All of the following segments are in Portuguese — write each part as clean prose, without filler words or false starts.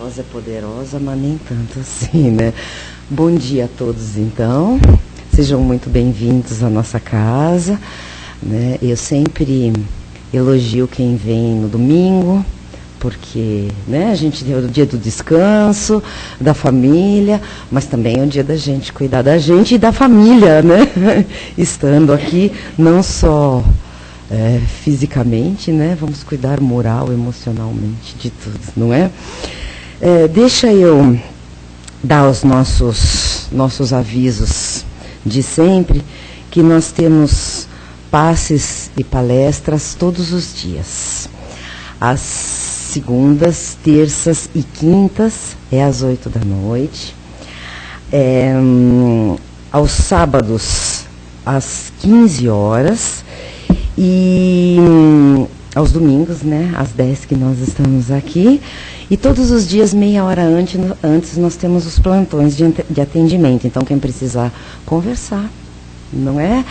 voz é poderosa, mas nem tanto assim, né? Bom dia a todos, então. Sejam muito bem-vindos à nossa casa, né? Eu sempre elogio quem vem no domingo, porque, né, a gente tem o dia do descanso, da família, mas também é o dia da gente cuidar da gente e da família, né? Estando aqui, não só fisicamente, né? Vamos cuidar moral, emocionalmente, de tudo, não é? Deixa eu dar os nossos avisos de sempre, que nós temos passes e palestras todos os dias. Às segundas, terças e quintas, às 20h. Aos sábados, às 15 horas. E aos domingos, né, às 10 que nós estamos aqui. E todos os dias, meia hora antes nós temos os plantões de atendimento. Então, quem precisar conversar, não é?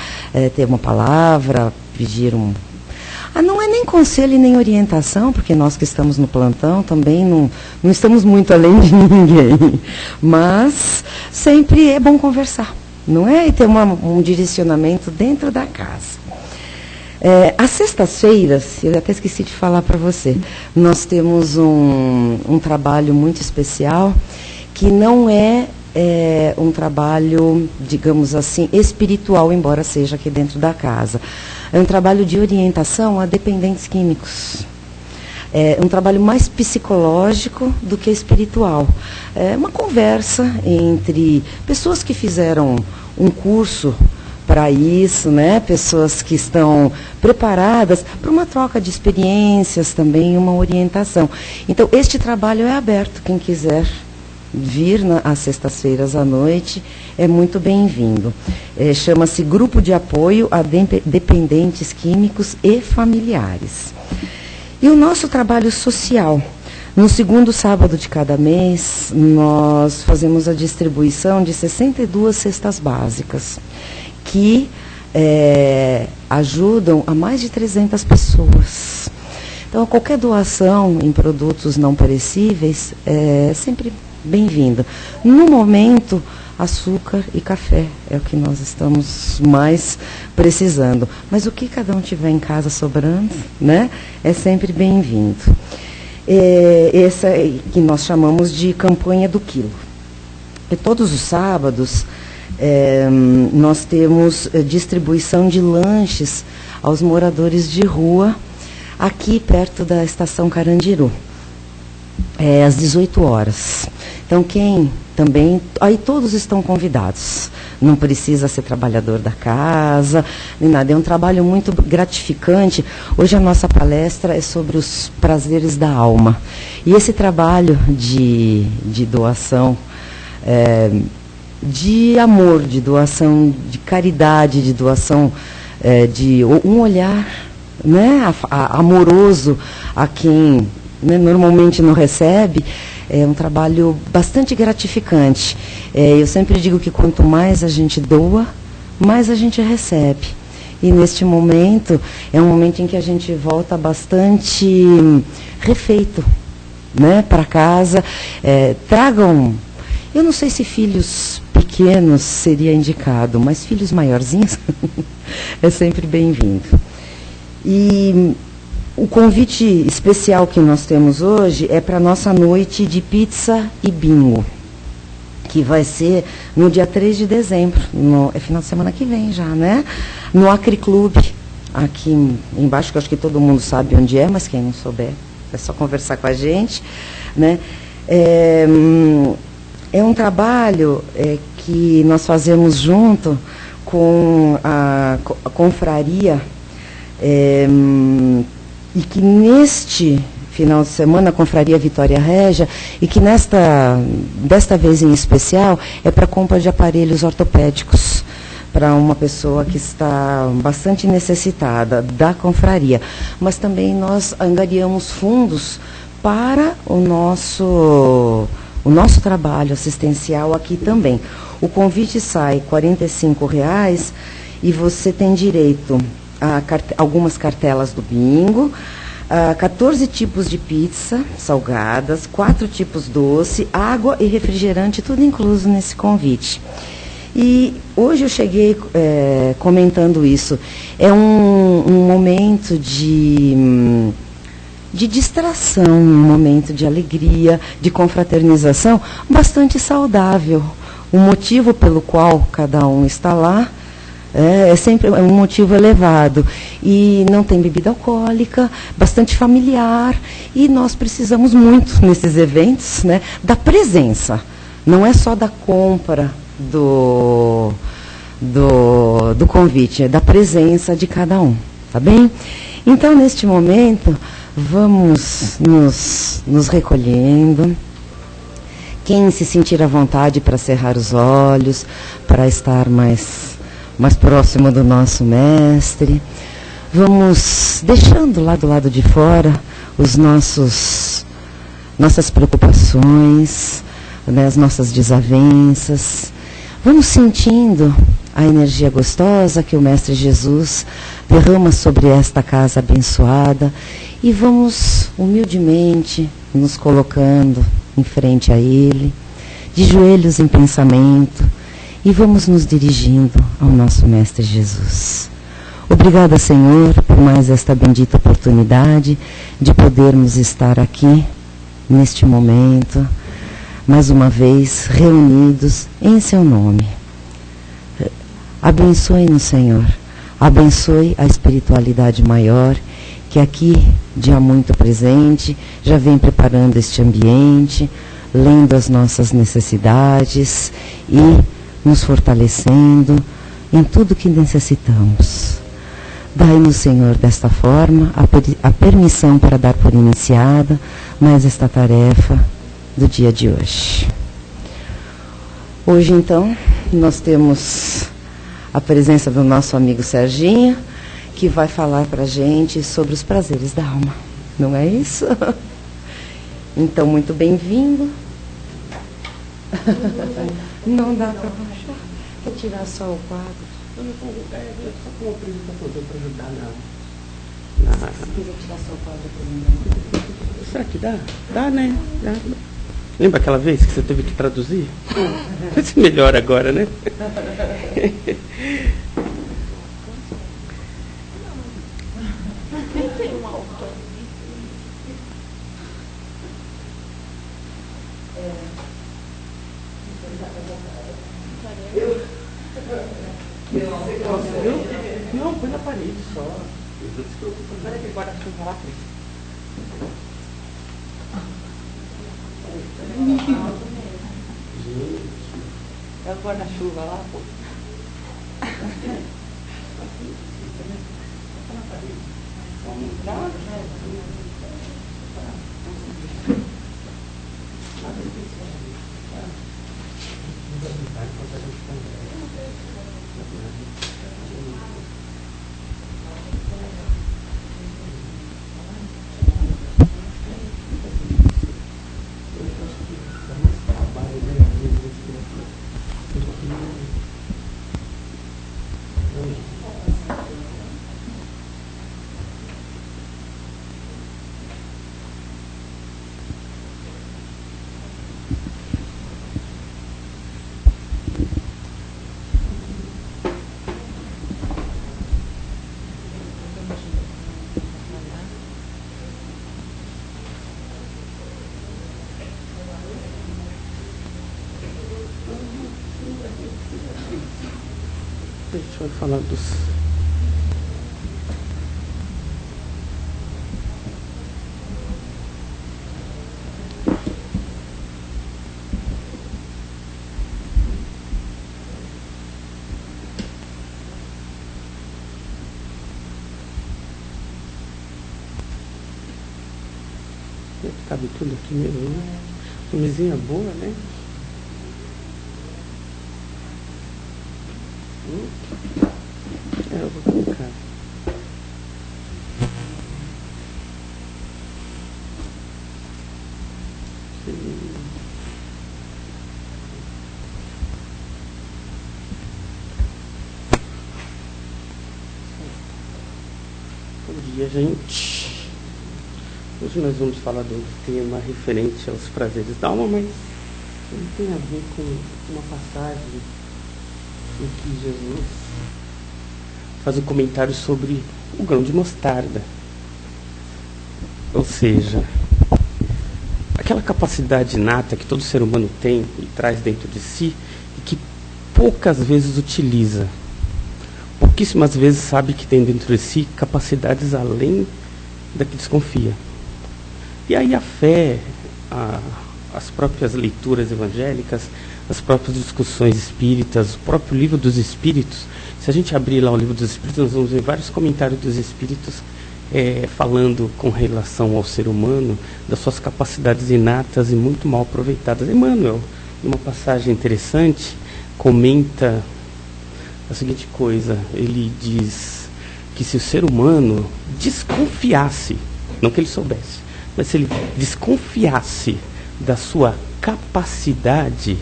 Ter uma palavra, pedir um... não é nem conselho e nem orientação, porque nós que estamos no plantão também não estamos muito além de ninguém. Mas sempre é bom conversar, não é? E ter um direcionamento dentro da casa. Às sextas-feiras, eu até esqueci de falar para você, nós temos um trabalho muito especial, que não é um trabalho, digamos assim, espiritual, embora seja aqui dentro da casa. É um trabalho de orientação a dependentes químicos. É um trabalho mais psicológico do que espiritual. É uma conversa entre pessoas que fizeram um curso para isso, né? Pessoas que estão preparadas para uma troca de experiências também, uma orientação. Então, este trabalho é aberto. Quem quiser vir às sextas-feiras à noite é muito bem-vindo. Chama-se Grupo de Apoio a Dependentes Químicos e Familiares. E o nosso trabalho social. No segundo sábado de cada mês, nós fazemos a distribuição de 62 cestas básicas, que ajudam a mais de 300 pessoas. Então, qualquer doação em produtos não perecíveis é sempre bem-vinda. No momento, açúcar e café é o que nós estamos mais precisando. Mas o que cada um tiver em casa sobrando, né, é sempre bem-vindo. Essa que nós chamamos de campanha do quilo. E todos os sábados, nós temos distribuição de lanches aos moradores de rua, aqui perto da estação Carandiru, às 18h. Então, quem também... Aí todos estão convidados. Não precisa ser trabalhador da casa, nem nada. É um trabalho muito gratificante. Hoje a nossa palestra é sobre os prazeres da alma. E esse trabalho de doação... de amor, de doação, de caridade, de doação, de um olhar, né, amoroso a quem, né, normalmente não recebe, é um trabalho bastante gratificante. Eu sempre digo que quanto mais a gente doa, mais a gente recebe. E neste momento, é um momento em que a gente volta bastante refeito, né, para casa. Tragam, eu não sei se filhos pequenos seria indicado, mas filhos maiorzinhos é sempre bem-vindo. E o convite especial que nós temos hoje é para a nossa noite de pizza e bingo, que vai ser no dia 3 de dezembro, é final de semana que vem já, né? No Acre Clube, aqui embaixo, que eu acho que todo mundo sabe onde é, mas quem não souber, é só conversar com a gente, né? É um trabalho que nós fazemos junto com a confraria, e que neste final de semana, a Confraria Vitória Régia, e que desta vez em especial, é para compra de aparelhos ortopédicos, para uma pessoa que está bastante necessitada da confraria. Mas também nós angariamos fundos para o nosso trabalho assistencial aqui também. O convite sai R$ 45 e você tem direito a algumas cartelas do bingo, 14 tipos de pizza salgadas, 4 tipos doce, água e refrigerante, tudo incluso nesse convite. E hoje eu cheguei comentando isso. É um momento de distração, um momento de alegria, de confraternização, bastante saudável. O motivo pelo qual cada um está lá é sempre um motivo elevado. E não tem bebida alcoólica, bastante familiar. E nós precisamos muito, nesses eventos, né, da presença. Não é só da compra do convite, é da presença de cada um. Tá bem? Então, neste momento, vamos nos recolhendo. Quem se sentir à vontade para cerrar os olhos, para estar mais próximo do nosso mestre. Vamos deixando lá do lado de fora nossas preocupações, né, as nossas desavenças. Vamos sentindo a energia gostosa que o Mestre Jesus derrama sobre esta casa abençoada e vamos humildemente nos colocando em frente a Ele, de joelhos em pensamento, e vamos nos dirigindo ao nosso Mestre Jesus. Obrigada, Senhor, por mais esta bendita oportunidade de podermos estar aqui, neste momento, mais uma vez, reunidos em Seu nome. Abençoe-nos, Senhor. Abençoe a espiritualidade maior, que aqui, dia muito presente, já vem preparando este ambiente, lendo as nossas necessidades e nos fortalecendo em tudo que necessitamos. Dai-nos, Senhor, desta forma, a permissão para dar por iniciada mais esta tarefa do dia de hoje. Hoje, então, nós temos a presença do nosso amigo Serginho, que vai falar para a gente sobre os prazeres da alma. Não é isso? Então, muito bem-vindo. Não dá para baixar. Vou tirar só o quadro. Eu só como apresentador para ajudar Se quiser tirar só o quadro por mim. Será que dá? Dá, né? Dá. Lembra aquela vez que você teve que traduzir? Vai ser melhor agora, né? Não, põe na parede só. Não se preocupa. Espera que agora deixa eu falar pra ele. Gente, é o guarda-chuva lá, pô. Deixa eu falar dos... Cabe tudo aqui mesmo, né? Uma mesinha boa, né? Eu vou colocar. Bom dia, gente. Hoje nós vamos falar de um tema referente aos prazeres da alma, mas ele tem a ver com uma passagem em que Jesus faz um comentário sobre o grão de mostarda. Ou seja, aquela capacidade inata que todo ser humano tem e traz dentro de si e que poucas vezes utiliza. Pouquíssimas vezes sabe que tem dentro de si capacidades além da que desconfia. E aí a fé, as próprias leituras evangélicas, as próprias discussões espíritas, o próprio livro dos espíritos, se a gente abrir lá o livro dos espíritos, nós vamos ver vários comentários dos espíritos falando com relação ao ser humano, das suas capacidades inatas e muito mal aproveitadas. Emmanuel, numa passagem interessante, comenta a seguinte coisa: ele diz que se o ser humano desconfiasse, não que ele soubesse, mas se ele desconfiasse da sua capacidade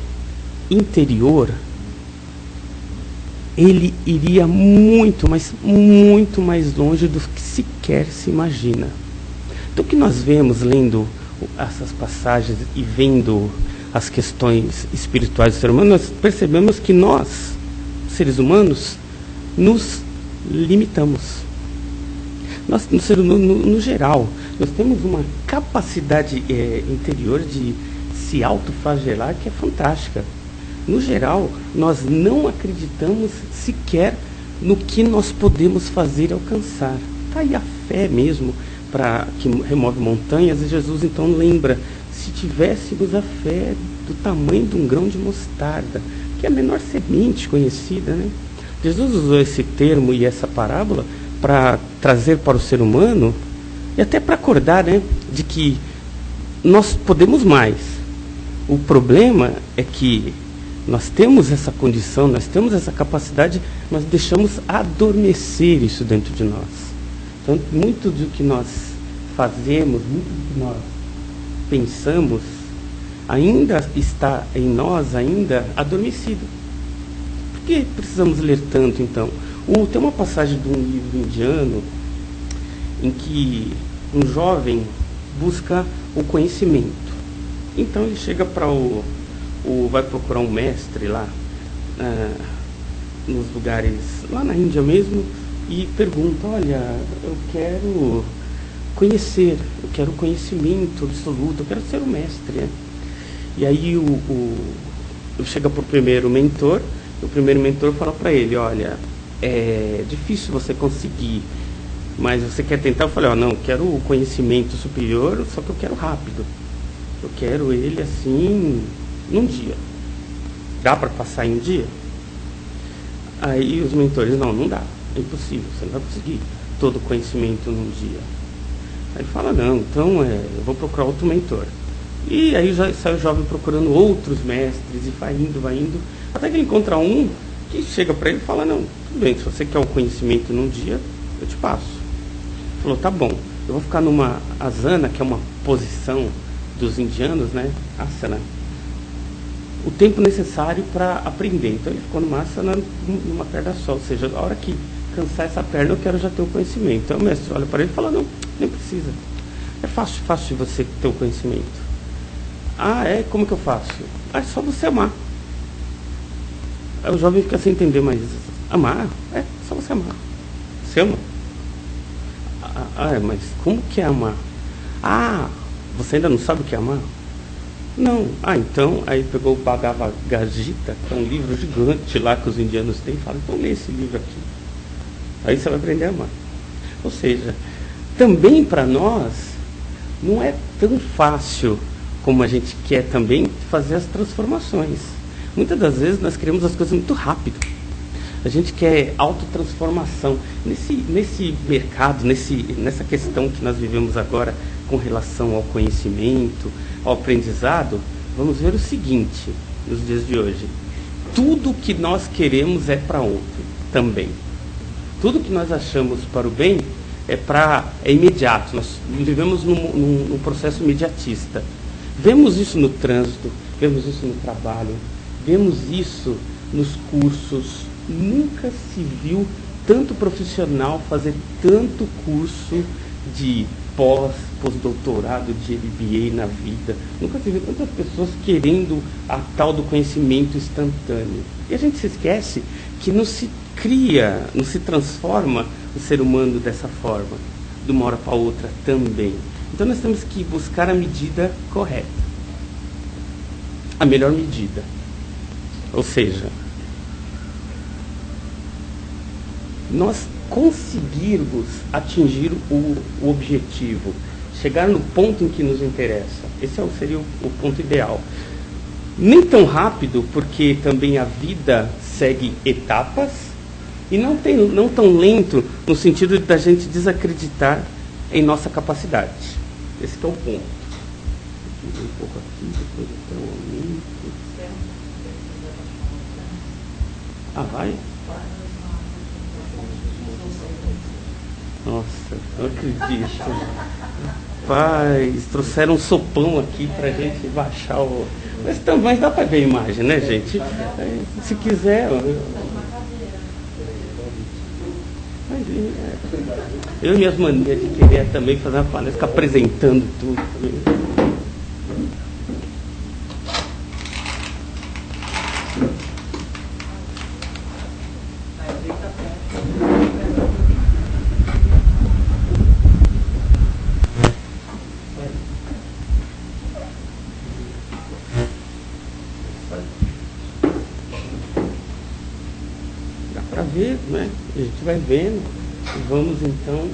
interior, ele iria muito, mas muito mais longe do que sequer se imagina. Então, o que nós vemos lendo essas passagens e vendo as questões espirituais do ser humano, nós percebemos que nós, seres humanos, nos limitamos. Nós, no geral, nós temos uma capacidade interior de se autoflagelar que é fantástica. No geral, nós não acreditamos sequer no que nós podemos fazer e alcançar. Está aí a fé mesmo, que remove montanhas, e Jesus então lembra, se tivéssemos a fé do tamanho de um grão de mostarda, que é a menor semente conhecida, né? Jesus usou esse termo e essa parábola para trazer para o ser humano, e até para acordar, né, de que nós podemos mais. O problema é que nós temos essa condição, nós temos essa capacidade, nós deixamos adormecer isso dentro de nós. Então, muito do que nós fazemos, muito do que nós pensamos, ainda está em nós, ainda adormecido. Por que precisamos ler tanto, então? Tem uma passagem de um livro indiano em que um jovem busca o conhecimento. Então ele chega para vai procurar um mestre lá, nos lugares, lá na Índia mesmo, e pergunta: olha, eu quero conhecer, eu quero conhecimento absoluto, eu quero ser o mestre, né? E aí chega para o primeiro mentor, e o primeiro mentor fala para ele: olha, é difícil você conseguir, mas você quer tentar? Eu falei: não, eu quero o conhecimento superior, só que eu quero rápido. Eu quero ele assim, num dia. Dá para passar em um dia? Aí os mentores: não dá, é impossível, você não vai conseguir todo o conhecimento num dia. Aí ele fala: não, então eu vou procurar outro mentor. E aí já sai o jovem procurando outros mestres, e vai indo, até que ele encontra um que chega para ele e fala: não, tudo bem, se você quer o conhecimento num dia, eu te passo. Ele falou: tá bom, eu vou ficar numa asana, que é uma posição dos indianos, né, asana, o tempo necessário para aprender. Então ele ficou numa asana, numa perna só, ou seja, a hora que cansar essa perna eu quero já ter o conhecimento. Então o mestre olha para ele e fala: não, nem precisa, é fácil de você ter o conhecimento. Como que eu faço? É só você amar. Aí o jovem fica sem entender: mas amar? É só você amar. Você ama? Mas como que é amar? Você ainda não sabe o que é amar? Não. Então, aí pegou o Bhagavad Gita, que é um livro gigante lá que os indianos têm, e fala: então lê esse livro aqui. Aí você vai aprender a amar. Ou seja, também para nós, não é tão fácil como a gente quer também fazer as transformações. Muitas das vezes nós queremos as coisas muito rápido. A gente quer autotransformação. Nesse mercado, nessa questão que nós vivemos agora com relação ao conhecimento, ao aprendizado, vamos ver o seguinte, nos dias de hoje: tudo que nós queremos é para ontem também. Tudo que nós achamos para o bem é imediato. Nós vivemos num processo imediatista. Vemos isso no trânsito, vemos isso no trabalho, vemos isso nos cursos. Nunca se viu tanto profissional fazer tanto curso de pós-doutorado de MBA na vida. Nunca se viu tantas pessoas querendo a tal do conhecimento instantâneo. E a gente se esquece que não se cria, não se transforma o ser humano dessa forma, de uma hora para outra também. Então nós temos que buscar a medida correta, a melhor medida. Ou seja, nós conseguirmos atingir o objetivo, chegar no ponto em que nos interessa. Esse seria o ponto ideal. Nem tão rápido, porque também a vida segue etapas, e não tão lento no sentido da gente desacreditar em nossa capacidade. Esse que é o ponto. Um pouco aqui, depois até o aumento. Vai? Nossa, não acredito. Rapaz, trouxeram um sopão aqui pra gente baixar o... Mas também dá pra ver a imagem, né, gente? Se quiser... Eu e minhas manias de querer também fazer uma palestra, ficar apresentando tudo também. Dá para ver, né? A gente vai vendo. Vamos então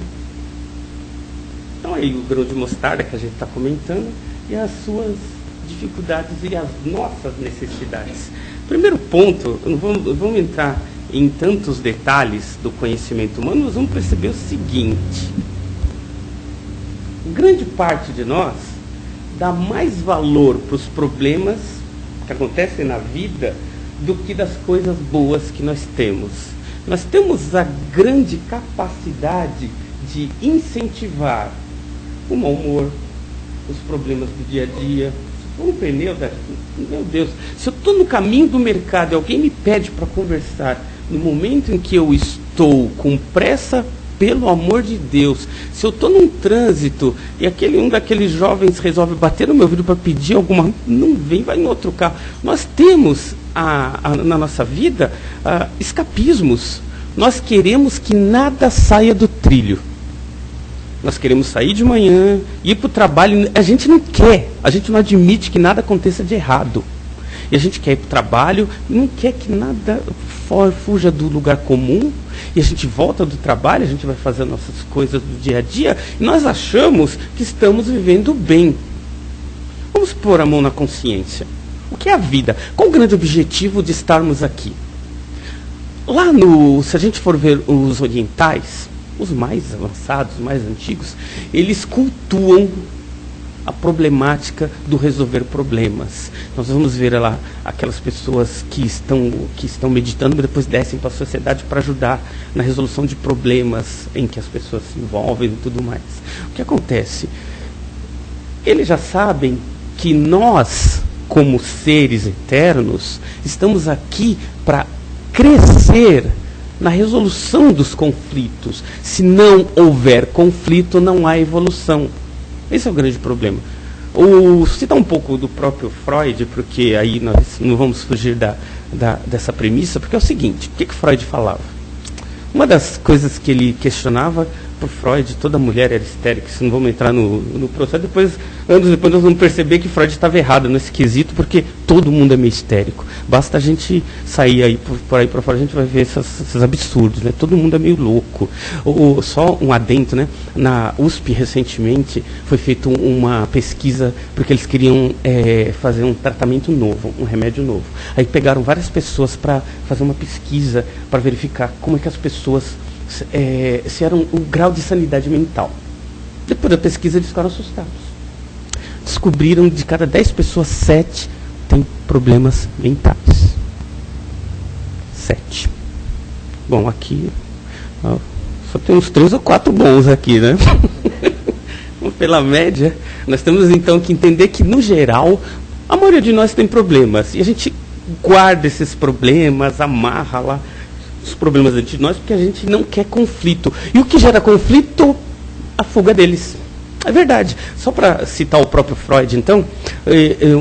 aí o grão de mostarda que a gente está comentando e as suas dificuldades e as nossas necessidades. Primeiro ponto, não vamos entrar em tantos detalhes do conhecimento humano, nós vamos perceber o seguinte: grande parte de nós dá mais valor para os problemas que acontecem na vida do que das coisas boas que nós temos. Nós temos a grande capacidade de incentivar o mau humor, os problemas do dia a dia. Se for um pneu, meu Deus, se eu estou no caminho do mercado e alguém me pede para conversar, no momento em que eu estou com pressa, pelo amor de Deus, se eu estou num trânsito e um daqueles jovens resolve bater no meu vidro para pedir alguma, não vem, vai em outro carro. Nós temos na nossa vida escapismos. Nós queremos que nada saia do trilho. Nós queremos sair de manhã, ir para o trabalho. A gente não quer, a gente não admite que nada aconteça de errado. E a gente quer ir para o trabalho, não quer que nada fuja do lugar comum. E a gente volta do trabalho, a gente vai fazer nossas coisas do dia a dia, e nós achamos que estamos vivendo bem. Vamos pôr a mão na consciência. O que é a vida? Qual o grande objetivo de estarmos aqui? Se a gente for ver os orientais, os mais avançados, os mais antigos, eles cultuam a problemática do resolver problemas. Nós vamos ver lá aquelas pessoas que estão meditando, mas depois descem para a sociedade para ajudar na resolução de problemas em que as pessoas se envolvem e tudo mais. O que acontece? Eles já sabem que nós, como seres eternos, estamos aqui para crescer na resolução dos conflitos. Se não houver conflito, não há evolução. Esse é o grande problema. Citar um pouco do próprio Freud, porque aí nós não vamos fugir dessa premissa, porque é o seguinte: o que Freud falava? Uma das coisas que ele questionava, por Freud, toda mulher era histérica. Se não vamos entrar no processo, anos depois nós vamos perceber que Freud estava errado nesse quesito, porque todo mundo é meio histérico. Basta a gente sair aí por aí para fora, a gente vai ver esses absurdos, né? Todo mundo é meio louco. Só um adendo, né? Na USP, recentemente, foi feita uma pesquisa, porque eles queriam fazer um tratamento novo, um remédio novo. Aí pegaram várias pessoas para fazer uma pesquisa, para verificar como é que as pessoas... se era o grau de sanidade mental. Depois da pesquisa eles ficaram assustados. Descobriram de cada 10 pessoas, 7 têm problemas mentais. 7. Bom, aqui só tem uns 3 ou 4 bons aqui, né? Pela média, nós temos então que entender que, no geral, a maioria de nós tem problemas. E a gente guarda esses problemas, amarra lá os problemas dentro de nós, porque a gente não quer conflito. E o que gera conflito? A fuga deles. É verdade. Só para citar o próprio Freud, então,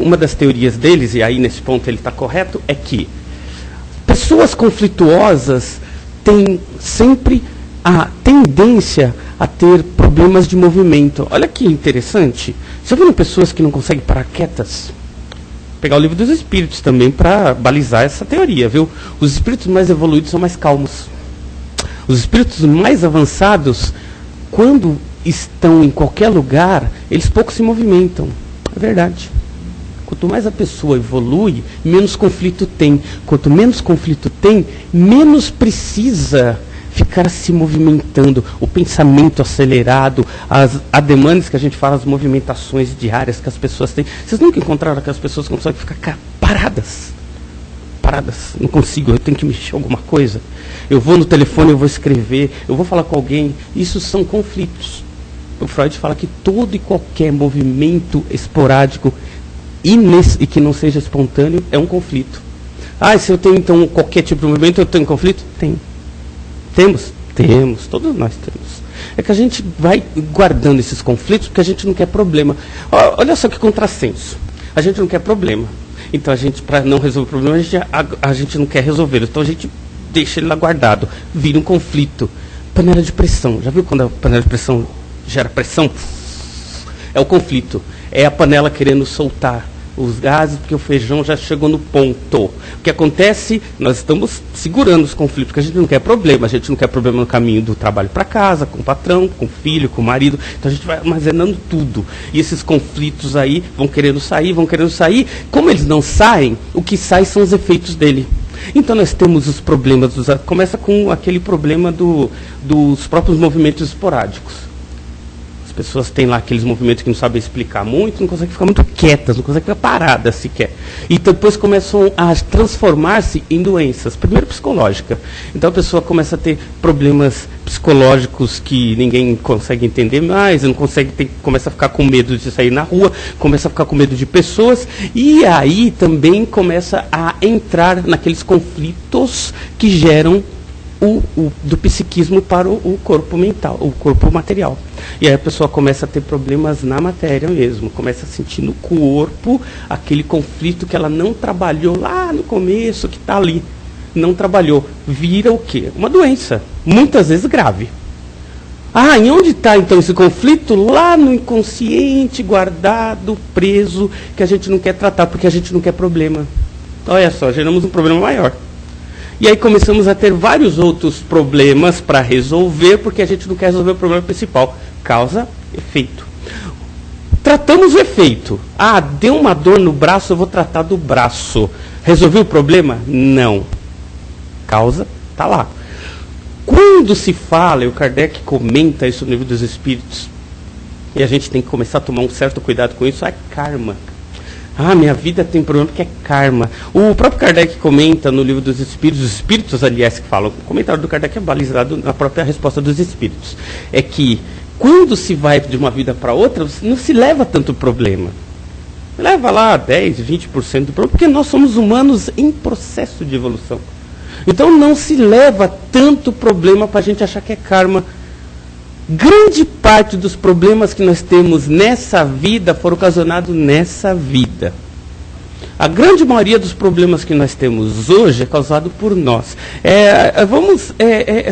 uma das teorias deles, e aí nesse ponto ele está correto, é que pessoas conflituosas têm sempre a tendência a ter problemas de movimento. Olha que interessante. Você viu pessoas que não conseguem parar quietas? Vou pegar o Livro dos Espíritos também para balizar essa teoria, viu? Os espíritos mais evoluídos são mais calmos. Os espíritos mais avançados, quando estão em qualquer lugar, eles pouco se movimentam. É verdade. Quanto mais a pessoa evolui, menos conflito tem. Quanto menos conflito tem, menos precisa ficar se movimentando, o pensamento acelerado, as ademandas que a gente fala, as movimentações diárias que as pessoas têm. Vocês nunca encontraram aquelas pessoas que conseguem ficar paradas? Paradas, não consigo, eu tenho que mexer alguma coisa. Eu vou no telefone, eu vou escrever, eu vou falar com alguém. Isso são conflitos. O Freud fala que todo e qualquer movimento esporádico e que não seja espontâneo é um conflito. Ah, se eu tenho então qualquer tipo de movimento, eu tenho conflito? Tem. Temos, todos nós temos. É que a gente vai guardando esses conflitos porque a gente não quer problema. Olha só que contrassenso. A gente não quer problema. Então a gente, para não resolver o problema, a gente não quer resolver. Então a gente deixa ele lá guardado. Vira um conflito. Panela de pressão. Já viu quando a panela de pressão gera pressão? É o conflito. É a panela querendo soltar os gases, porque o feijão já chegou no ponto. O que acontece, nós estamos segurando os conflitos, porque a gente não quer problema. A gente não quer problema no caminho do trabalho para casa, com o patrão, com o filho, com o marido. Então a gente vai armazenando tudo. E esses conflitos aí vão querendo sair. Como eles não saem, o que sai são os efeitos dele. Então nós temos os problemas, começa com aquele problema dos próprios movimentos esporádicos. As pessoas têm lá aqueles movimentos que não sabem explicar muito, não conseguem ficar muito quietas, não conseguem ficar paradas sequer. E depois começam a transformar-se em doenças, primeiro psicológica. Então a pessoa começa a ter problemas psicológicos que ninguém consegue entender mais, não consegue começa a ficar com medo de sair na rua, começa a ficar com medo de pessoas, e aí também começa a entrar naqueles conflitos que geram do psiquismo para o corpo mental, o corpo material. E aí a pessoa começa a ter problemas na matéria mesmo, começa a sentir no corpo aquele conflito que ela não trabalhou lá no começo, que está ali. Não trabalhou. Vira o quê? Uma doença, muitas vezes grave. Ah, e onde está então esse conflito? Lá no inconsciente, guardado, preso, que a gente não quer tratar, porque a gente não quer problema. Olha só, geramos um problema maior. E aí começamos a ter vários outros problemas para resolver, porque a gente não quer resolver o problema principal. Causa, efeito. Tratamos o efeito. Ah, deu uma dor no braço, eu vou tratar do braço. Resolveu o problema? Não. Causa, está lá. Quando se fala, e o Kardec comenta isso no Livro dos Espíritos, e a gente tem que começar a tomar um certo cuidado com isso, é karma. Ah, minha vida tem problema porque é karma. O próprio Kardec comenta no Livro dos Espíritos, os Espíritos, aliás, que falam, o comentário do Kardec é balizado na própria resposta dos Espíritos, é que quando se vai de uma vida para outra, não se leva tanto problema. Leva lá 10, 20% do problema, porque nós somos humanos em processo de evolução. Então não se leva tanto problema para a gente achar que é karma. Grande parte dos problemas que nós temos nessa vida foram ocasionados nessa vida. A grande maioria dos problemas que nós temos hoje é causado por nós.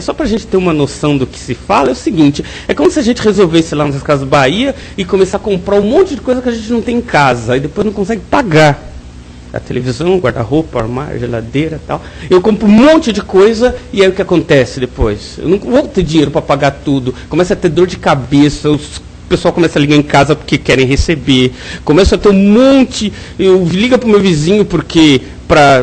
Só para a gente ter uma noção do que se fala, é o seguinte, é como se a gente resolvesse lá nas Casas Bahia e começar a comprar um monte de coisa que a gente não tem em casa, e depois não consegue pagar. A televisão, guarda-roupa, armário, geladeira e tal. Eu compro um monte de coisa e aí o que acontece depois? Eu não vou ter dinheiro para pagar tudo. Começa a ter dor de cabeça, o pessoal começa a ligar em casa porque querem receber. Começa a ter um monte... Liga para o meu vizinho porque...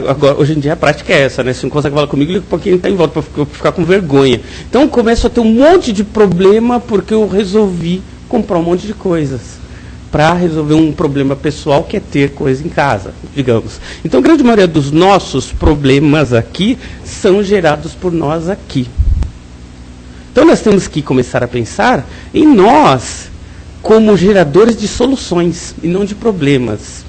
Agora, hoje em dia a prática é essa, né? Se não consegue falar comigo, liga para quem está em volta, para ficar com vergonha. Então começa a ter um monte de problema porque eu resolvi comprar um monte de coisas para resolver um problema pessoal que é ter coisa em casa, digamos. Então, a grande maioria dos nossos problemas aqui são gerados por nós aqui. Então, nós temos que começar a pensar em nós como geradores de soluções e não de problemas.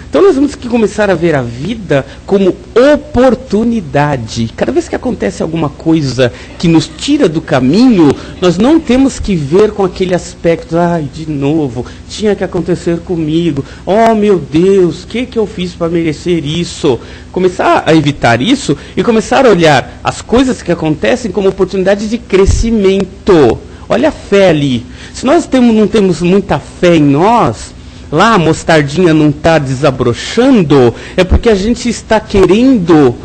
Então nós temos que começar a ver a vida como oportunidade. Cada vez que acontece alguma coisa que nos tira do caminho, nós não temos que ver com aquele aspecto, ai, de novo, tinha que acontecer comigo, oh meu Deus, o que eu fiz para merecer isso? Começar a evitar isso e começar a olhar as coisas que acontecem como oportunidade de crescimento. Olha a fé ali. Se nós não temos muita fé em nós, lá a mostardinha não está desabrochando, é porque a gente está querendo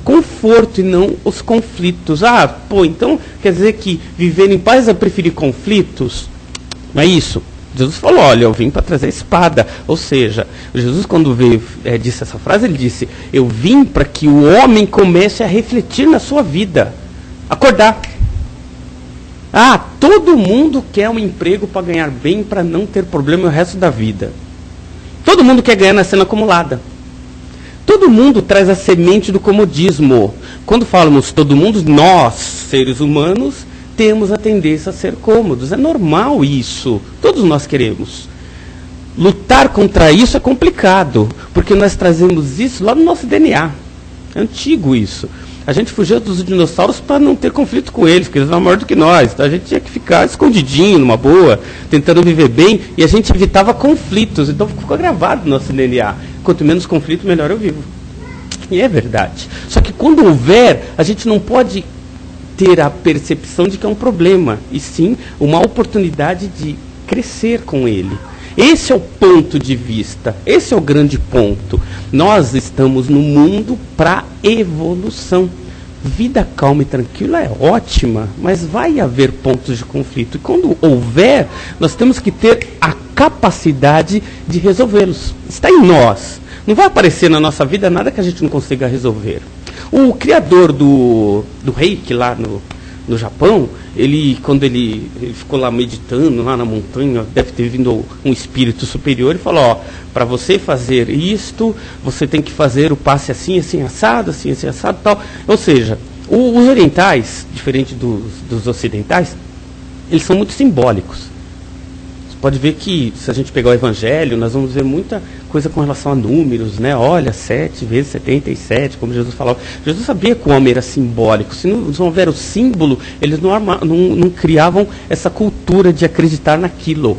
conforto e não os conflitos. Então quer dizer que viver em paz é preferir conflitos? Não é isso? Jesus falou, olha, eu vim para trazer a espada. Ou seja, Jesus quando disse essa frase, ele disse, eu vim para que o homem comece a refletir na sua vida. Acordar. Todo mundo quer um emprego para ganhar bem, para não ter problema o resto da vida. Todo mundo quer ganhar na cena acumulada. Todo mundo traz a semente do comodismo. Quando falamos todo mundo, nós, seres humanos, temos a tendência a ser cômodos. É normal isso. Todos nós queremos. Lutar contra isso é complicado, porque nós trazemos isso lá no nosso DNA. É antigo isso. A gente fugia dos dinossauros para não ter conflito com eles, porque eles eram maiores do que nós. Então a gente tinha que ficar escondidinho, numa boa, tentando viver bem, e a gente evitava conflitos. Então ficou gravado no nosso DNA. Quanto menos conflito, melhor eu vivo. E é verdade. Só que quando houver, a gente não pode ter a percepção de que é um problema, e sim uma oportunidade de crescer com ele. Esse é o ponto de vista, esse é o grande ponto. Nós estamos no mundo para evolução. Vida calma e tranquila é ótima, mas vai haver pontos de conflito. E quando houver, nós temos que ter a capacidade de resolvê-los. Está em nós. Não vai aparecer na nossa vida nada que a gente não consiga resolver. O criador do Reiki lá no Japão, quando ele ficou lá meditando, lá na montanha, deve ter vindo um espírito superior e falou, para você fazer isto, você tem que fazer o passe assim, assim, assado, tal. Ou seja, os orientais, diferente dos ocidentais, eles são muito simbólicos. Você pode ver que, se a gente pegar o Evangelho, nós vamos ver muita coisa com relação a números, né? Olha, 7 vezes 77, como Jesus falava. Jesus sabia que o homem era simbólico. Se não houver o símbolo, eles não criavam essa cultura de acreditar naquilo.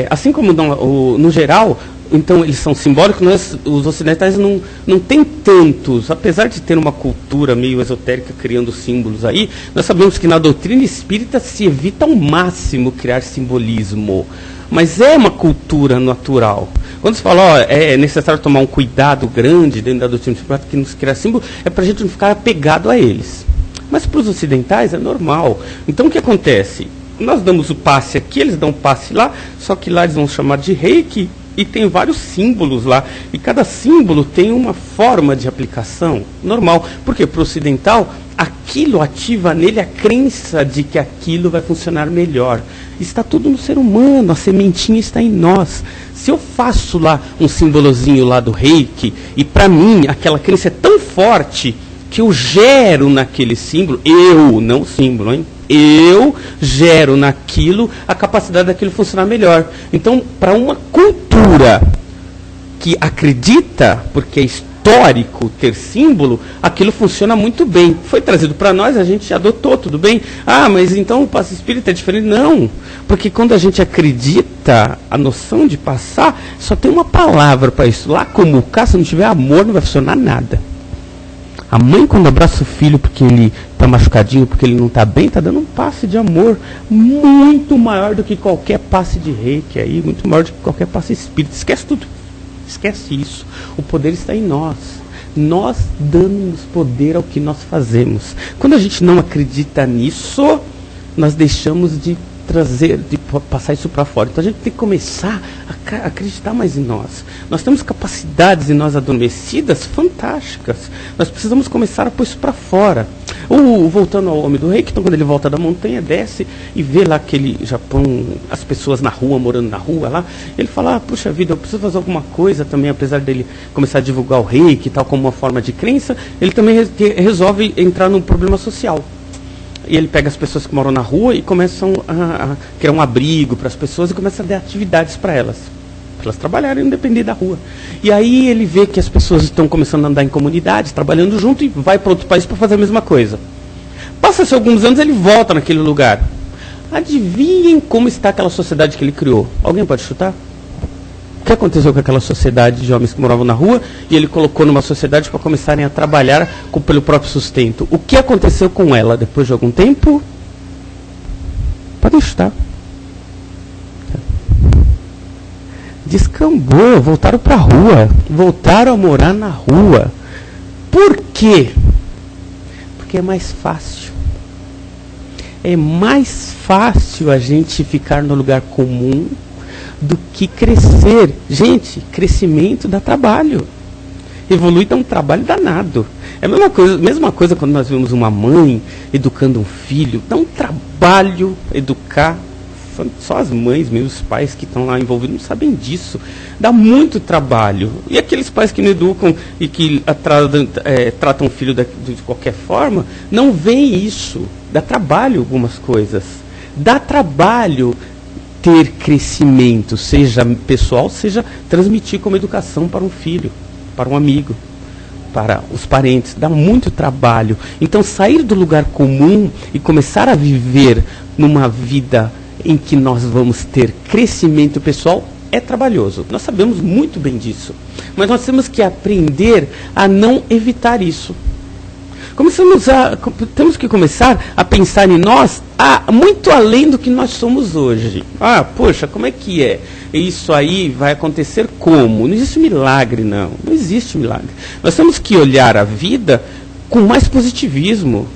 Assim como no geral, então eles são simbólicos, os ocidentais não têm tantos, apesar de ter uma cultura meio esotérica criando símbolos aí, nós sabemos que na doutrina espírita se evita ao máximo criar simbolismo. Mas é uma cultura natural. Quando se fala, é necessário tomar um cuidado grande dentro da doutrina espírita que nos criar símbolo, é para a gente não ficar apegado a eles. Mas para os ocidentais é normal. Então o que acontece? Nós damos o passe aqui, eles dão o passe lá, só que lá eles vão chamar de Reiki, e tem vários símbolos lá. E cada símbolo tem uma forma de aplicação normal. Porque para o ocidental, aquilo ativa nele a crença de que aquilo vai funcionar melhor. Está tudo no ser humano, a sementinha está em nós. Se eu faço lá um símbolozinho lá do Reiki, e para mim aquela crença é tão forte que eu gero naquele símbolo, não o símbolo, hein? Eu gero naquilo a capacidade daquilo funcionar melhor. Então, para uma cultura que acredita, porque é histórico ter símbolo, aquilo funciona muito bem. Foi trazido para nós, a gente adotou, tudo bem? Mas então o passe espírita é diferente? Não, porque quando a gente acredita, a noção de passar, só tem uma palavra para isso. Lá como o cá, se não tiver amor, não vai funcionar nada. A mãe, quando abraça o filho porque ele está machucadinho, porque ele não está bem, está dando um passe de amor muito maior do que qualquer passe de reiki aí, muito maior do que qualquer passe espírita. Esquece tudo. Esquece isso. O poder está em nós. Nós damos poder ao que nós fazemos. Quando a gente não acredita nisso, nós deixamos de passar isso para fora. Então a gente tem que começar a acreditar mais em nós. Nós temos capacidades em nós adormecidas fantásticas. Nós precisamos começar a pôr isso para fora. Voltando ao homem do Reiki, então quando ele volta da montanha, desce e vê lá aquele Japão, as pessoas na rua, morando na rua lá, ele fala, puxa vida, eu preciso fazer alguma coisa também, apesar dele começar a divulgar o Reiki tal como uma forma de crença, ele também resolve entrar num problema social. E ele pega as pessoas que moram na rua e começam a criar um abrigo para as pessoas e começa a dar atividades para elas. para elas trabalharem e não depender da rua. E aí ele vê que as pessoas estão começando a andar em comunidades, trabalhando junto, e vai para outro país para fazer a mesma coisa. Passa-se alguns anos, ele volta naquele lugar. Adivinhem como está aquela sociedade que ele criou? Alguém pode chutar? O que aconteceu com aquela sociedade de homens que moravam na rua e ele colocou numa sociedade para começarem a trabalhar pelo próprio sustento? O que aconteceu com ela depois de algum tempo? Podem chutar. Descambou, voltaram para a rua, voltaram a morar na rua. Por quê? Porque é mais fácil. É mais fácil a gente ficar no lugar comum do que crescer. Gente, crescimento dá trabalho. Evoluir dá um trabalho danado. É a mesma coisa quando nós vemos uma mãe educando um filho. Dá um trabalho educar. Só as mães, mesmo os pais que estão lá envolvidos não sabem disso. Dá muito trabalho. E aqueles pais que não educam e que tratam o filho de qualquer forma, não veem isso. Dá trabalho algumas coisas. Dá trabalho ter crescimento, seja pessoal, seja transmitir como educação para um filho, para um amigo, para os parentes. Dá muito trabalho. Então, sair do lugar comum e começar a viver numa vida em que nós vamos ter crescimento pessoal é trabalhoso. Nós sabemos muito bem disso. Mas nós temos que aprender a não evitar isso. Temos que começar a pensar em nós muito além do que nós somos hoje. Poxa, como é que é? Isso aí vai acontecer como? Não existe milagre, não. Não existe milagre. Nós temos que olhar a vida com mais positivismo.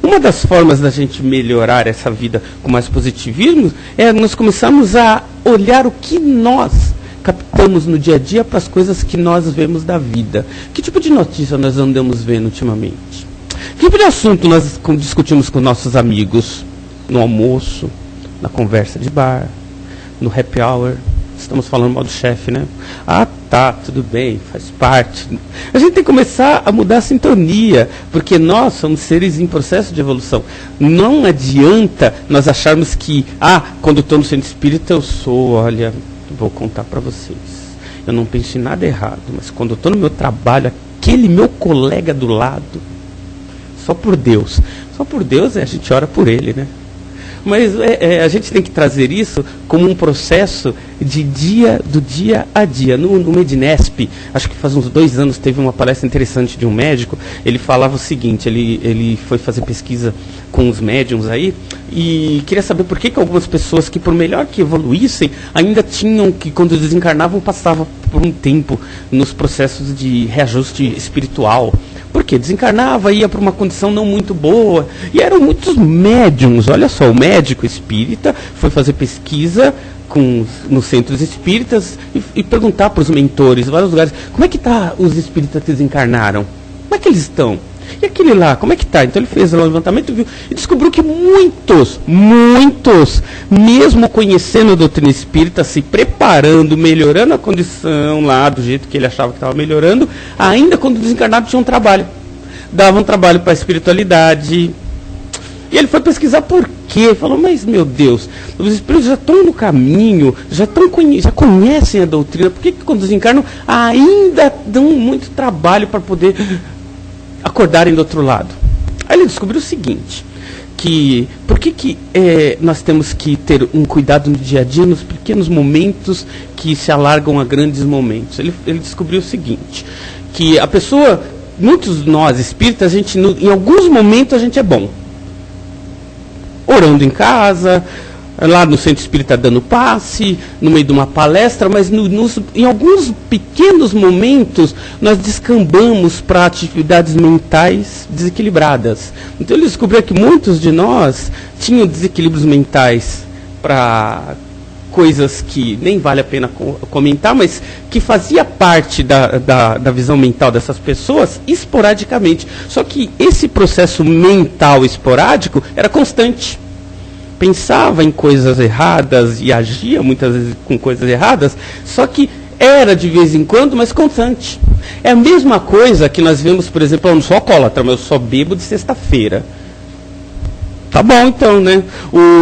Uma das formas da gente melhorar essa vida com mais positivismo é nós começarmos a olhar o que nós captamos no dia a dia para as coisas que nós vemos da vida. Que tipo de notícia nós andamos vendo ultimamente? Que tipo de assunto nós discutimos com nossos amigos? No almoço, na conversa de bar, no happy hour. Estamos falando mal do chefe, né? Tudo bem, faz parte. A gente tem que começar a mudar a sintonia, porque nós somos seres em processo de evolução. Não adianta nós acharmos que, quando eu estou no centro espírita eu sou, olha, vou contar para vocês. Eu não penso em nada errado, mas quando eu estou no meu trabalho, aquele meu colega do lado, só por Deus a gente ora por ele, né? Mas a gente tem que trazer isso como um processo do dia a dia. No Medinesp, acho que faz uns 2 anos, teve uma palestra interessante de um médico. Ele falava o seguinte, ele foi fazer pesquisa com os médiums aí, e queria saber por que algumas pessoas que, por melhor que evoluíssem, ainda tinham que, quando desencarnavam, passavam por um tempo nos processos de reajuste espiritual. Porque desencarnava, ia para uma condição não muito boa. E eram muitos médiums. Olha só, o médico espírita foi fazer pesquisa nos centros espíritas e perguntar para os mentores, em vários lugares, como é que tá os espíritas que desencarnaram? Como é que eles estão? E aquele lá, como é que está? Então ele fez o levantamento e descobriu que muitos, mesmo conhecendo a doutrina espírita, se preparando, melhorando a condição lá, do jeito que ele achava que estava melhorando, ainda quando desencarnado tinham trabalho. Davam trabalho para a espiritualidade. E ele foi pesquisar por quê. Falou, mas meu Deus, os espíritos já estão no caminho, já conhecem a doutrina, por que quando desencarnam ainda dão muito trabalho para poder acordarem do outro lado? Aí ele descobriu o seguinte, por que nós temos que ter um cuidado no dia a dia, nos pequenos momentos que se alargam a grandes momentos. Ele descobriu o seguinte, que a pessoa, muitos de nós espíritas, em alguns momentos a gente é bom. Orando em casa, lá no centro espírita dando passe, no meio de uma palestra, mas em alguns pequenos momentos nós descambamos para atividades mentais desequilibradas. Então ele descobriu que muitos de nós tinham desequilíbrios mentais para coisas que nem vale a pena comentar, mas que fazia parte da visão mental dessas pessoas esporadicamente. Só que esse processo mental esporádico era constante. Pensava em coisas erradas e agia muitas vezes com coisas erradas, só que era de vez em quando, mas constante. É a mesma coisa que nós vemos, por exemplo, eu não sou alcoólatra, mas eu só bebo de sexta-feira. Tá bom então, né?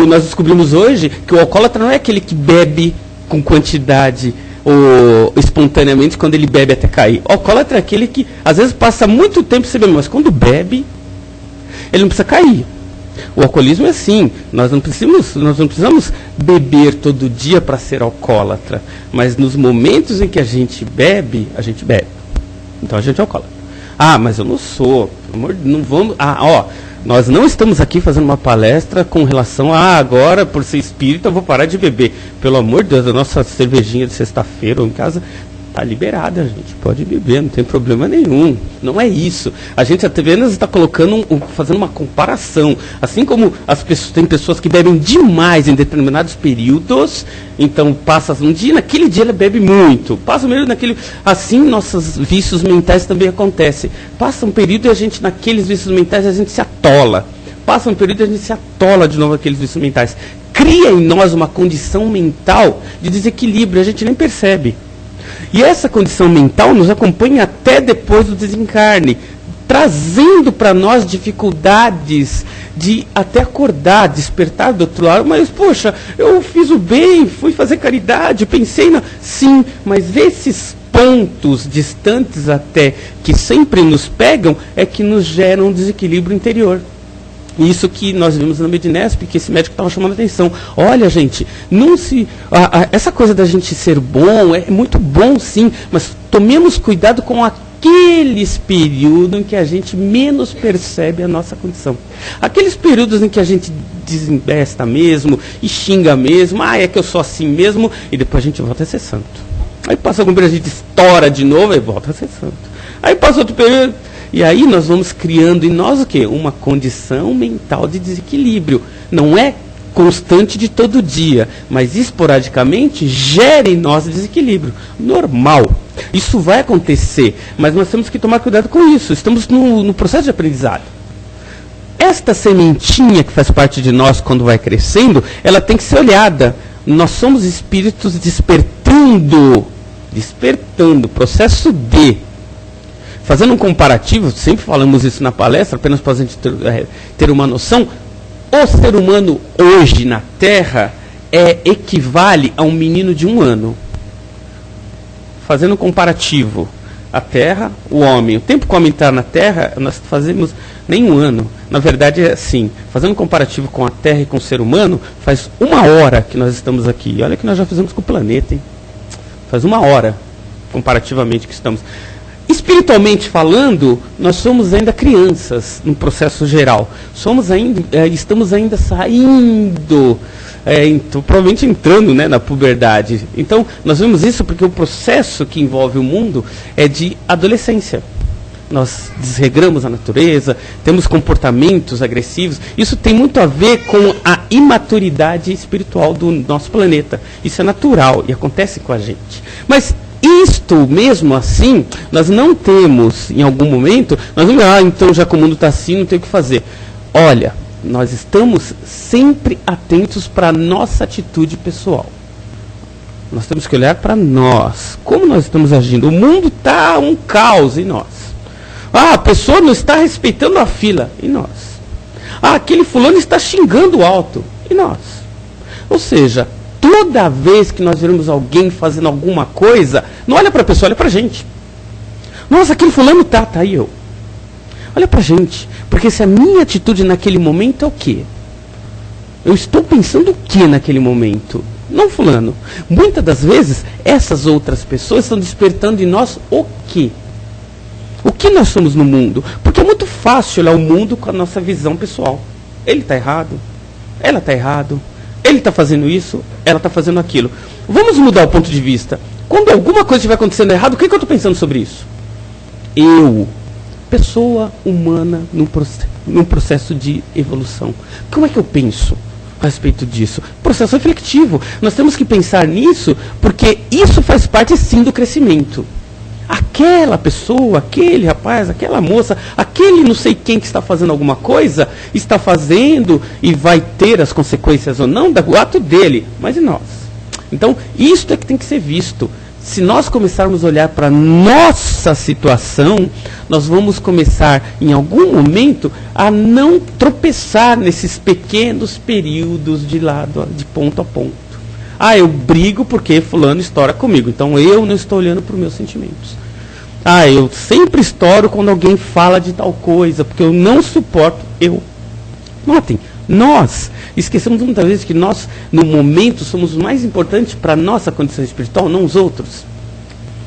Nós descobrimos hoje que o alcoólatra não é aquele que bebe com quantidade ou espontaneamente quando ele bebe até cair. O alcoólatra é aquele que às vezes passa muito tempo sem beber, mas quando bebe, ele não precisa cair. O alcoolismo é assim, nós não precisamos beber todo dia para ser alcoólatra, mas nos momentos em que a gente bebe. Então a gente é alcoólatra. Ah, mas eu não sou, não vamos. Nós não estamos aqui fazendo uma palestra com relação a agora, por ser espírita, eu vou parar de beber. Pelo amor de Deus, a nossa cervejinha de sexta-feira ou em casa está liberada, a gente pode beber, não tem problema nenhum. Não é isso. A gente apenas está fazendo uma comparação. Assim como tem pessoas que bebem demais em determinados períodos, então passa um dia, naquele dia ela bebe muito. Passa um período naquele. Assim nossos vícios mentais também acontecem. Passa um período e a gente, naqueles vícios mentais, a gente se atola. Passa um período e a gente se atola de novo naqueles vícios mentais. Cria em nós uma condição mental de desequilíbrio, a gente nem percebe. E essa condição mental nos acompanha até depois do desencarne, trazendo para nós dificuldades de até acordar, despertar do outro lado. Mas, poxa, eu fiz o bem, fui fazer caridade, pensei na... Sim, mas esses pontos distantes até, que sempre nos pegam, é que nos geram um desequilíbrio interior. Isso que nós vimos na Medinesp, que esse médico estava chamando a atenção. Olha, gente, essa coisa da gente ser bom, é muito bom sim, mas tomemos cuidado com aqueles períodos em que a gente menos percebe a nossa condição. Aqueles períodos em que a gente desembesta mesmo, e xinga mesmo, é que eu sou assim mesmo, e depois a gente volta a ser santo. Aí passa algum período, a gente estoura de novo, e volta a ser santo. Aí passa outro período... E aí nós vamos criando em nós o quê? Uma condição mental de desequilíbrio. Não é constante de todo dia, mas esporadicamente gera em nós desequilíbrio. Normal. Isso vai acontecer, mas nós temos que tomar cuidado com isso. Estamos no processo de aprendizado. Esta sementinha que faz parte de nós quando vai crescendo, ela tem que ser olhada. Nós somos espíritos despertando, processo de... Fazendo um comparativo, sempre falamos isso na palestra, apenas para a gente ter uma noção, o ser humano hoje na Terra equivale a um menino de 1 ano. Fazendo um comparativo, a Terra, o homem, o tempo que o homem está na Terra, nós fazemos nem 1 ano. Na verdade é assim, fazendo um comparativo com a Terra e com o ser humano, faz 1 hora que nós estamos aqui. E olha que nós já fizemos com o planeta, hein? Faz 1 hora, comparativamente, que estamos... Espiritualmente falando, nós somos ainda crianças, no processo geral. Estamos ainda saindo, provavelmente entrando, né, na puberdade. Então, nós vemos isso porque o processo que envolve o mundo é de adolescência. Nós desregramos a natureza, temos comportamentos agressivos. Isso tem muito a ver com a imaturidade espiritual do nosso planeta. Isso é natural e acontece com a gente. Mas... isto mesmo assim, nós não temos, em algum momento, nós não então já que o mundo está assim, não tem o que fazer. Olha, nós estamos sempre atentos para a nossa atitude pessoal. Nós temos que olhar para nós, como nós estamos agindo. O mundo está um caos, e nós? A pessoa não está respeitando a fila, e nós? Aquele fulano está xingando alto, e nós? Ou seja... toda vez que nós vermos alguém fazendo alguma coisa, não olha para a pessoa, olha para a gente. Nossa, aquele fulano tá aí eu. Olha para a gente, porque se a minha atitude naquele momento é o quê? Eu estou pensando o quê naquele momento? Não fulano. Muitas das vezes, essas outras pessoas estão despertando em nós o quê? O que nós somos no mundo? Porque é muito fácil olhar o mundo com a nossa visão pessoal. Ele está errado, ela está errado. Ele está fazendo isso, ela está fazendo aquilo. Vamos mudar o ponto de vista. Quando alguma coisa estiver acontecendo errado, o que eu estou pensando sobre isso? Eu, pessoa humana num processo de evolução. Como é que eu penso a respeito disso? Processo refletivo. Nós temos que pensar nisso, porque isso faz parte sim do crescimento. Aquela pessoa, aquele rapaz, aquela moça, aquele não sei quem que está fazendo alguma coisa, está fazendo e vai ter as consequências ou não do ato dele, mas e nós? Então, isto é que tem que ser visto. Se nós começarmos a olhar para a nossa situação, nós vamos começar, em algum momento, a não tropeçar nesses pequenos períodos de lado, de ponto a ponto. Ah, eu brigo porque fulano estoura comigo, então eu não estou olhando para os meus sentimentos. Ah, eu sempre estouro quando alguém fala de tal coisa, porque eu não suporto eu. Notem, nós esquecemos muitas vezes que nós, no momento, somos os mais importantes para a nossa condição espiritual, não os outros.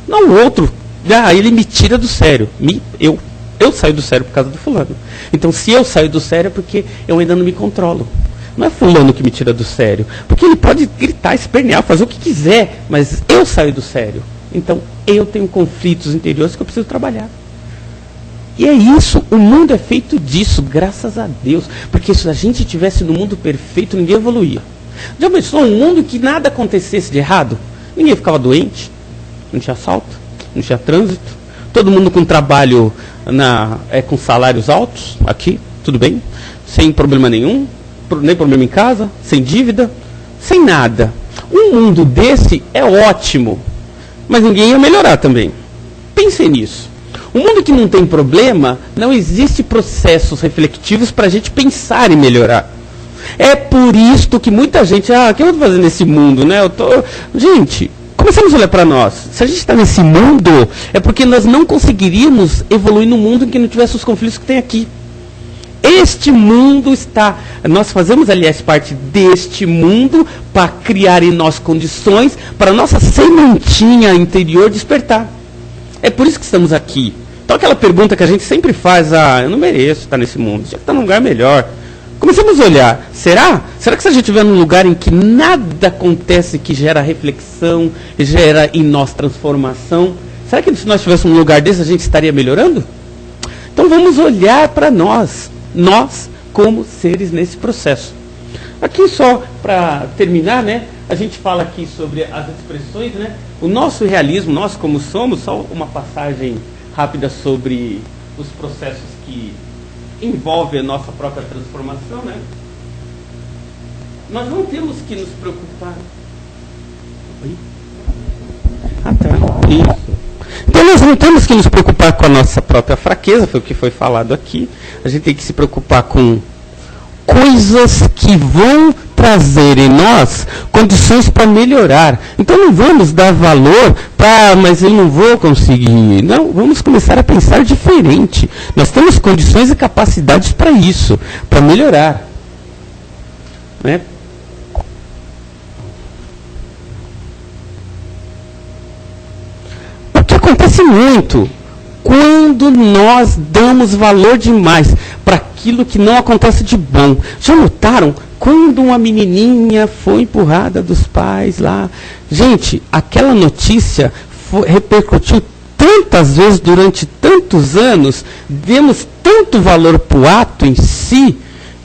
Não o outro, ele me tira do sério. Eu saio do sério por causa do fulano. Então, se eu saio do sério é porque eu ainda não me controlo. Não é fulano que me tira do sério. Porque ele pode gritar, espernear, fazer o que quiser, mas eu saio do sério. Então, eu tenho conflitos interiores que eu preciso trabalhar. E é isso, o mundo é feito disso, graças a Deus. Porque se a gente estivesse no mundo perfeito, ninguém evoluía. Já pensou um mundo que nada acontecesse de errado? Ninguém ficava doente, não tinha assalto, não tinha trânsito, todo mundo com trabalho, com salários altos, aqui, tudo bem, sem problema nenhum, nem problema em casa, sem dívida, sem nada. Um mundo desse é ótimo, mas ninguém ia melhorar também. Pensem nisso. Um mundo que não tem problema, não existe processos reflexivos para a gente pensar em melhorar. É por isto que muita gente, o que eu vou fazer nesse mundo, né? Gente, começamos a olhar para nós. Se a gente está nesse mundo, é porque nós não conseguiríamos evoluir no mundo em que não tivesse os conflitos que tem aqui. Este mundo nós fazemos, aliás, parte deste mundo para criar em nós condições para a nossa sementinha interior despertar. É por isso que estamos aqui. Então aquela pergunta que a gente sempre faz, eu não mereço estar nesse mundo, já que está num lugar melhor. Comecemos a olhar, será? Será que se a gente estiver num lugar em que nada acontece que gera reflexão, gera em nós transformação, será que se nós estivéssemos num lugar desse a gente estaria melhorando? Então vamos olhar para nós como seres nesse processo. Aqui só para terminar, né, a gente fala aqui sobre as expressões, né, o nosso realismo, nós como somos, só uma passagem rápida sobre os processos que envolvem a nossa própria transformação, né? Nós não temos que nos preocupar. Oi? Isso. Então nós não temos que nos preocupar com a nossa própria fraqueza, foi o que foi falado aqui. A gente tem que se preocupar com coisas que vão trazer em nós condições para melhorar. Então não vamos dar valor para, mas eu não vou conseguir. Não, vamos começar a pensar diferente. Nós temos condições e capacidades para isso, para melhorar. Né? O que acontece muito quando nós damos valor demais para aquilo que não acontece de bom. Já notaram? Quando uma menininha foi empurrada dos pais lá, gente, aquela notícia repercutiu tantas vezes durante tantos anos, demos tanto valor para o ato em si,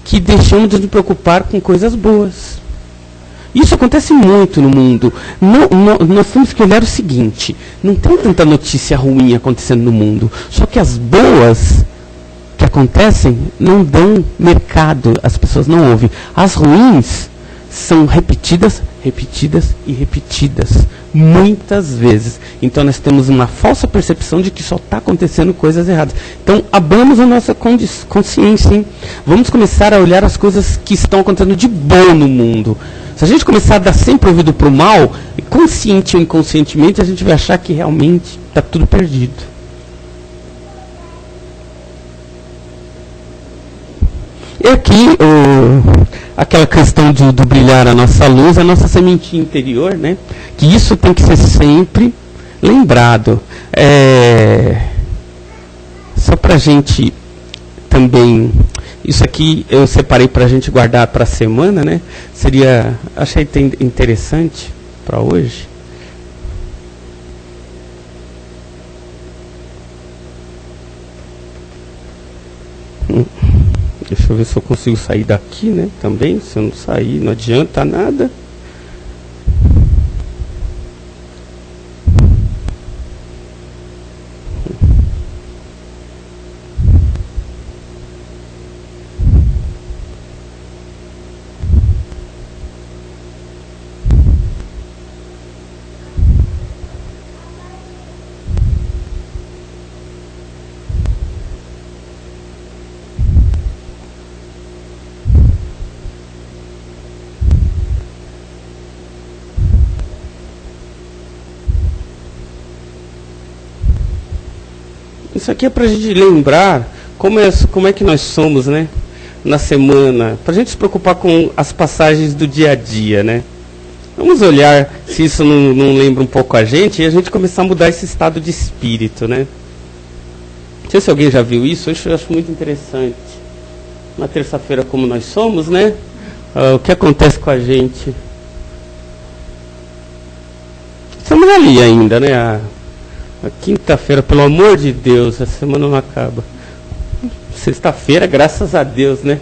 que deixamos de nos preocupar com coisas boas. Isso acontece muito no mundo. Nós temos que olhar o seguinte, não tem tanta notícia ruim acontecendo no mundo, só que as boas que acontecem não dão mercado, as pessoas não ouvem. As ruins são repetidas, repetidas e repetidas, muitas vezes. Então nós temos uma falsa percepção de que só está acontecendo coisas erradas. Então abramos a nossa consciência, hein? Vamos começar a olhar as coisas que estão acontecendo de bom no mundo. Se a gente começar a dar sempre ouvido para o mal, consciente ou inconscientemente, a gente vai achar que realmente está tudo perdido. E aqui, aquela questão do brilhar a nossa luz, a nossa sementinha interior, né? Que isso tem que ser sempre lembrado. Só para a gente também... Isso aqui eu separei para a gente guardar para a semana, né? Achei interessante para hoje. Deixa eu ver se eu consigo sair daqui, né? Também, se eu não sair, não adianta nada. Isso aqui é para a gente lembrar como é que nós somos, né? Na semana, para a gente se preocupar com as passagens do dia a dia, né? Vamos olhar se isso não lembra um pouco a gente e a gente começar a mudar esse estado de espírito, né? Não sei se alguém já viu isso, eu acho muito interessante. Uma terça-feira como nós somos, né? O que acontece com a gente? Estamos ali ainda, né? A quinta-feira, pelo amor de Deus, a semana não acaba. Sexta-feira, graças a Deus, né?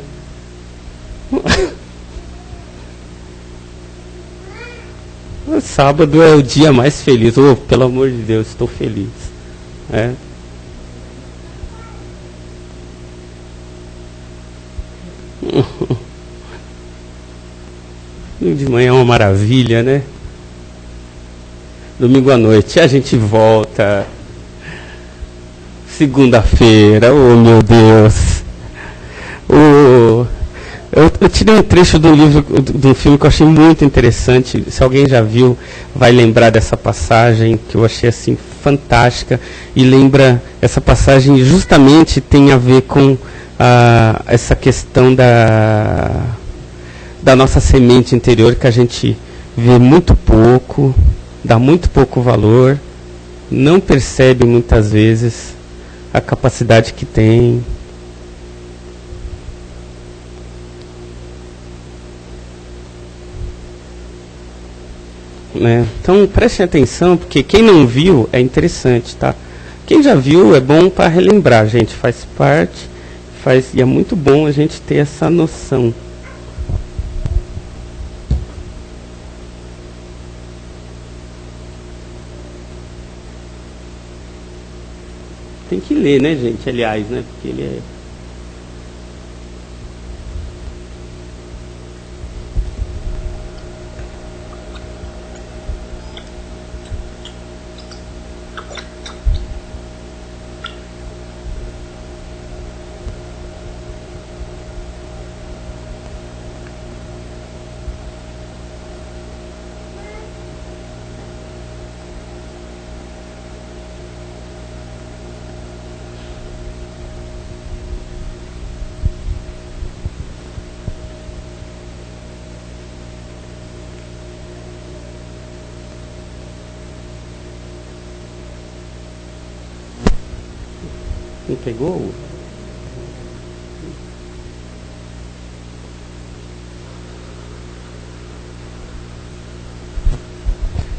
O sábado é o dia mais feliz. Oh, pelo amor de Deus, estou feliz. É. De manhã é uma maravilha, né? Domingo à noite a gente volta. Segunda-feira, oh meu Deus. Eu tirei um trecho do livro, do filme que eu achei muito interessante. Se alguém já viu, vai lembrar dessa passagem que eu achei assim fantástica. E lembra, essa passagem justamente tem a ver com essa questão da nossa semente interior, que a gente vê muito pouco, dá muito pouco valor, não percebe muitas vezes a capacidade que tem. Né? Então prestem atenção, porque quem não viu é interessante, tá? Quem já viu é bom para relembrar, gente, faz parte, e é muito bom a gente ter essa noção. Tem que ler, né, gente? Aliás, né? Porque ele é... Quem pegou?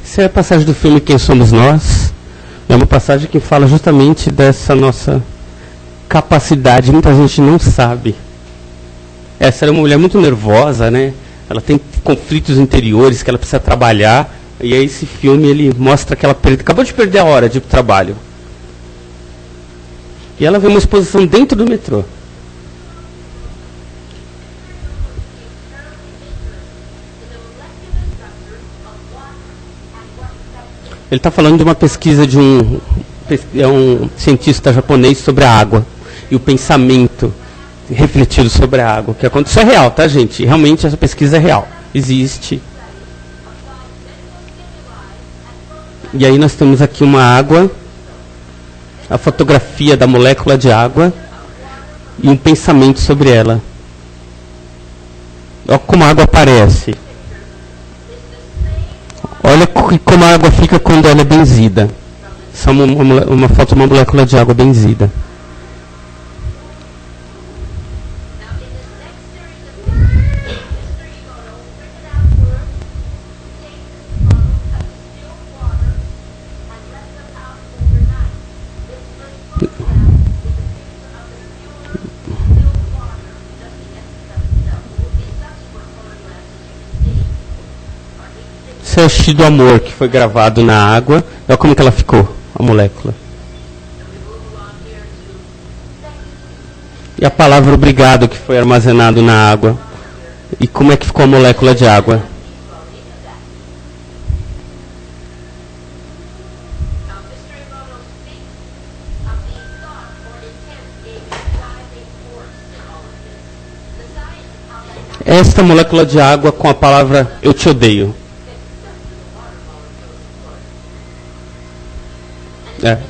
Essa é a passagem do filme Quem Somos Nós. É uma passagem que fala justamente dessa nossa capacidade. Muita gente não sabe. Essa era uma mulher muito nervosa, né? Ela tem conflitos interiores que ela precisa trabalhar. E aí esse filme ele mostra que ela acabou de perder a hora de ir para o trabalho. E ela vê uma exposição dentro do metrô. Ele está falando de uma pesquisa de um cientista japonês sobre a água e o pensamento refletido sobre a água. Que aconteceu é real, tá, gente? Realmente essa pesquisa é real. Existe. E aí nós temos aqui uma água, a fotografia da molécula de água e um pensamento sobre ela. Olha como a água aparece. Olha como a água fica quando ela é benzida. Só uma foto de uma molécula de água benzida. Esse é o X do amor que foi gravado na água. Olha como que ela ficou, a molécula. E a palavra obrigado que foi armazenado na água. E como é que ficou a molécula de água? Esta molécula de água com a palavra eu te odeio.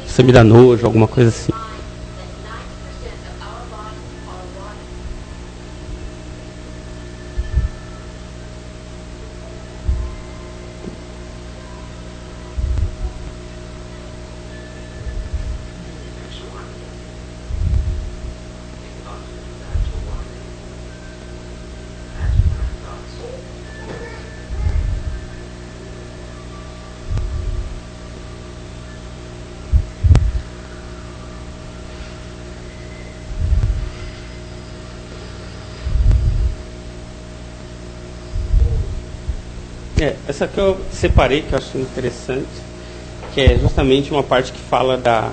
Você me dá nojo, alguma coisa assim. Essa que eu separei, que eu acho interessante, que é justamente uma parte que fala da...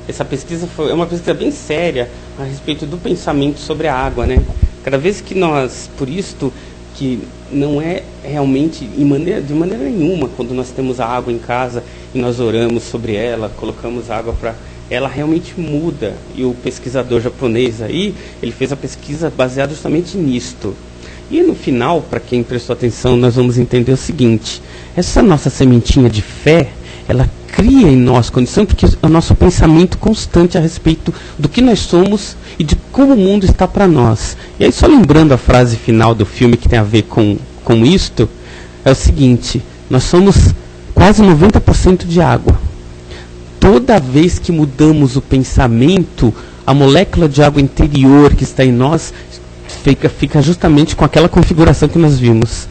Essa pesquisa é uma pesquisa bem séria a respeito do pensamento sobre a água, né? Cada vez que nós, por isto, que não é realmente, de maneira nenhuma, quando nós temos a água em casa e nós oramos sobre ela, colocamos água para... Ela realmente muda. E o pesquisador japonês aí, ele fez a pesquisa baseada justamente nisto. E no final, para quem prestou atenção, nós vamos entender o seguinte: essa nossa sementinha de fé, ela cria em nós condição, porque é o nosso pensamento constante a respeito do que nós somos e de como o mundo está para nós. E aí, só lembrando a frase final do filme que tem a ver com isto, é o seguinte: nós somos quase 90% de água. Toda vez que mudamos o pensamento, a molécula de água interior que está em nós fica justamente com aquela configuração que nós vimos.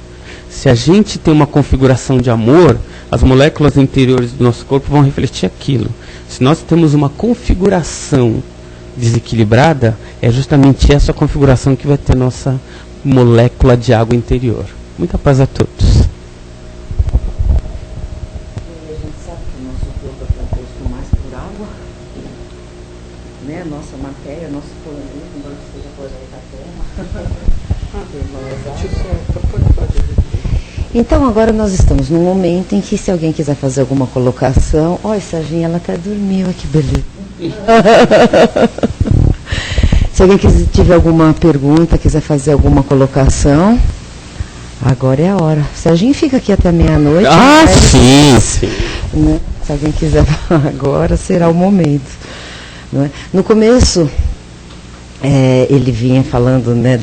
Se a gente tem uma configuração de amor, as moléculas interiores do nosso corpo vão refletir aquilo. Se nós temos uma configuração desequilibrada, é justamente essa configuração que vai ter nossa molécula de água interior. Muita paz a todos. A gente sabe que o nosso corpo é composto mais por água, né? Nossa matéria, nosso planeta, embora seja planeta Terra. Então agora nós estamos num momento em que, se alguém quiser fazer alguma colocação... Olha, Serginho, ela até dormiu, que beleza. Se alguém tiver alguma pergunta, quiser fazer alguma colocação, agora é a hora. Serginho fica aqui até meia-noite. Ah, sim. Né? Se alguém quiser falar agora, será o momento. Não é? No começo, ele vinha falando, né,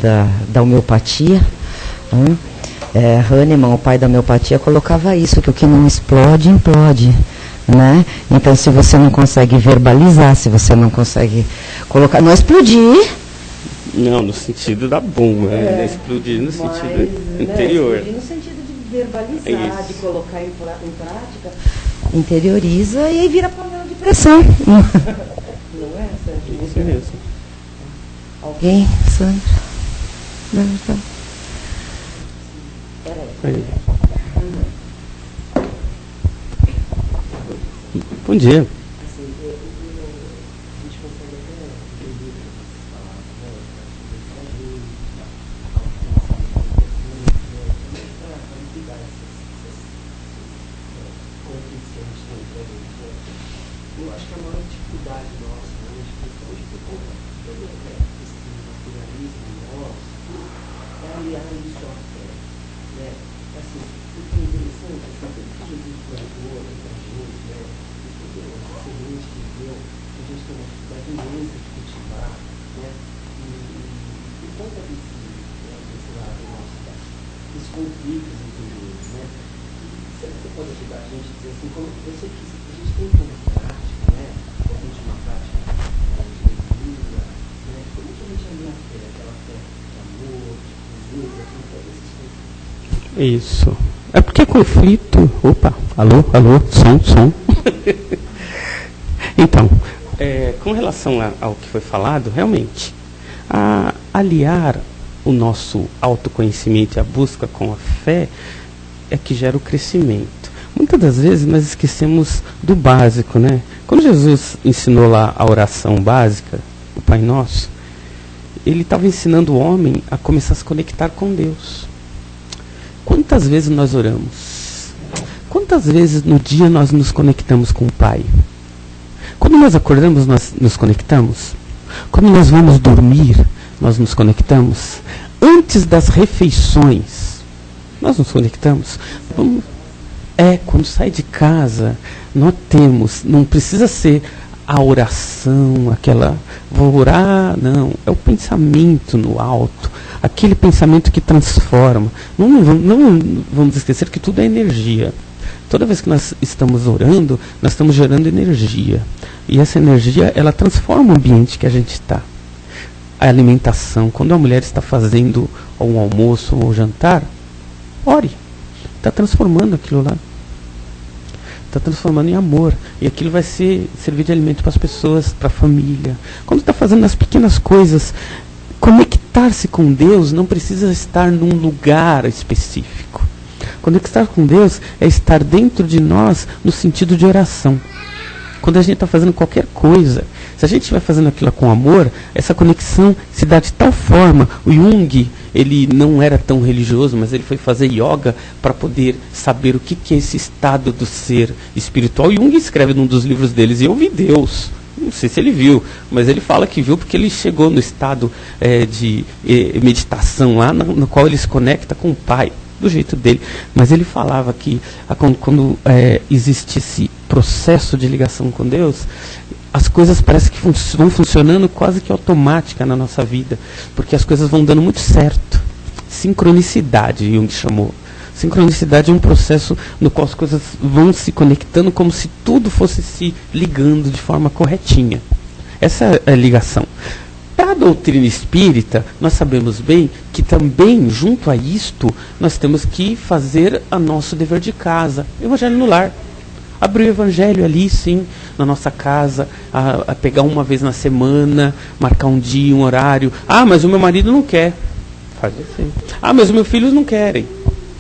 da homeopatia. Hahnemann, o pai da homeopatia, colocava isso, que o que não explode, implode. Né? Então, se você não consegue verbalizar, se você não consegue colocar, não explodir. Não, no sentido da bomba, né? Explodir no sentido interior. Explodir no sentido de verbalizar, de colocar em prática, interioriza e aí vira panela de pressão. Não é, Sérgio? Isso mesmo. Alguém, Sandra? Não, tá. Aí. Bom dia. Eu acho que a maior dificuldade nossa, né, principalmente por conta desse materialismo nosso, é aliar isso à fé. Né? Assim, o que é interessante é saber que Jesus plantou entre a gente, né? A semente que deu, a gente tem uma dificuldade imensa de cultivar, né? E por conta desse lado nosso, desses conflitos interiores, né? Será que você pode ajudar a gente a dizer assim, como eu sei que a gente tem como prática, né? A gente uma prática de leitura, né? Como que a gente alia a fé, aquela fé de amor, de desejo, assim, todos esses conflitos? Isso. É porque é conflito. Opa, alô, som. Então, com relação ao que foi falado, realmente, aliar o nosso autoconhecimento e a busca com a fé é que gera o crescimento. Muitas das vezes nós esquecemos do básico, né? Quando Jesus ensinou lá a oração básica, o Pai Nosso, ele estava ensinando o homem a começar a se conectar com Deus. Quantas vezes nós oramos? Quantas vezes no dia nós nos conectamos com o Pai? Quando nós acordamos, nós nos conectamos? Quando nós vamos dormir, nós nos conectamos? Antes das refeições, nós nos conectamos? Quando sai de casa, nós temos, não precisa ser a oração, aquela, vou orar, não, é o pensamento no alto, aquele pensamento que transforma. Não vamos esquecer que tudo é energia. Toda vez que nós estamos orando, nós estamos gerando energia. E essa energia, ela transforma o ambiente que a gente está. A alimentação, quando a mulher está fazendo um almoço ou um jantar, ore. Está transformando aquilo lá. Está transformando em amor. E aquilo vai servir de alimento para as pessoas, para a família. Quando está fazendo as pequenas coisas, conectar-se com Deus não precisa estar num lugar específico. Conectar com Deus é estar dentro de nós no sentido de oração. Quando a gente está fazendo qualquer coisa, se a gente estiver fazendo aquilo com amor, essa conexão se dá de tal forma. O Jung, ele não era tão religioso, mas ele foi fazer yoga para poder saber o que é esse estado do ser espiritual. Jung escreve num dos livros deles, e eu vi Deus. Não sei se ele viu, mas ele fala que viu porque ele chegou no estado de meditação lá, no qual ele se conecta com o Pai, do jeito dele. Mas ele falava que quando existe esse processo de ligação com Deus, as coisas parecem que vão funcionando quase que automática na nossa vida, porque as coisas vão dando muito certo. Sincronicidade, Jung chamou. Sincronicidade é um processo no qual as coisas vão se conectando como se tudo fosse se ligando de forma corretinha. Essa é a ligação. Para a doutrina espírita, nós sabemos bem que também, junto a isto, nós temos que fazer o nosso dever de casa. Evangelho no lar. Abrir o evangelho ali, sim, na nossa casa, a pegar uma vez na semana, marcar um dia, um horário. Ah, mas o meu marido não quer. Faz assim. Ah, mas os meus filhos não querem.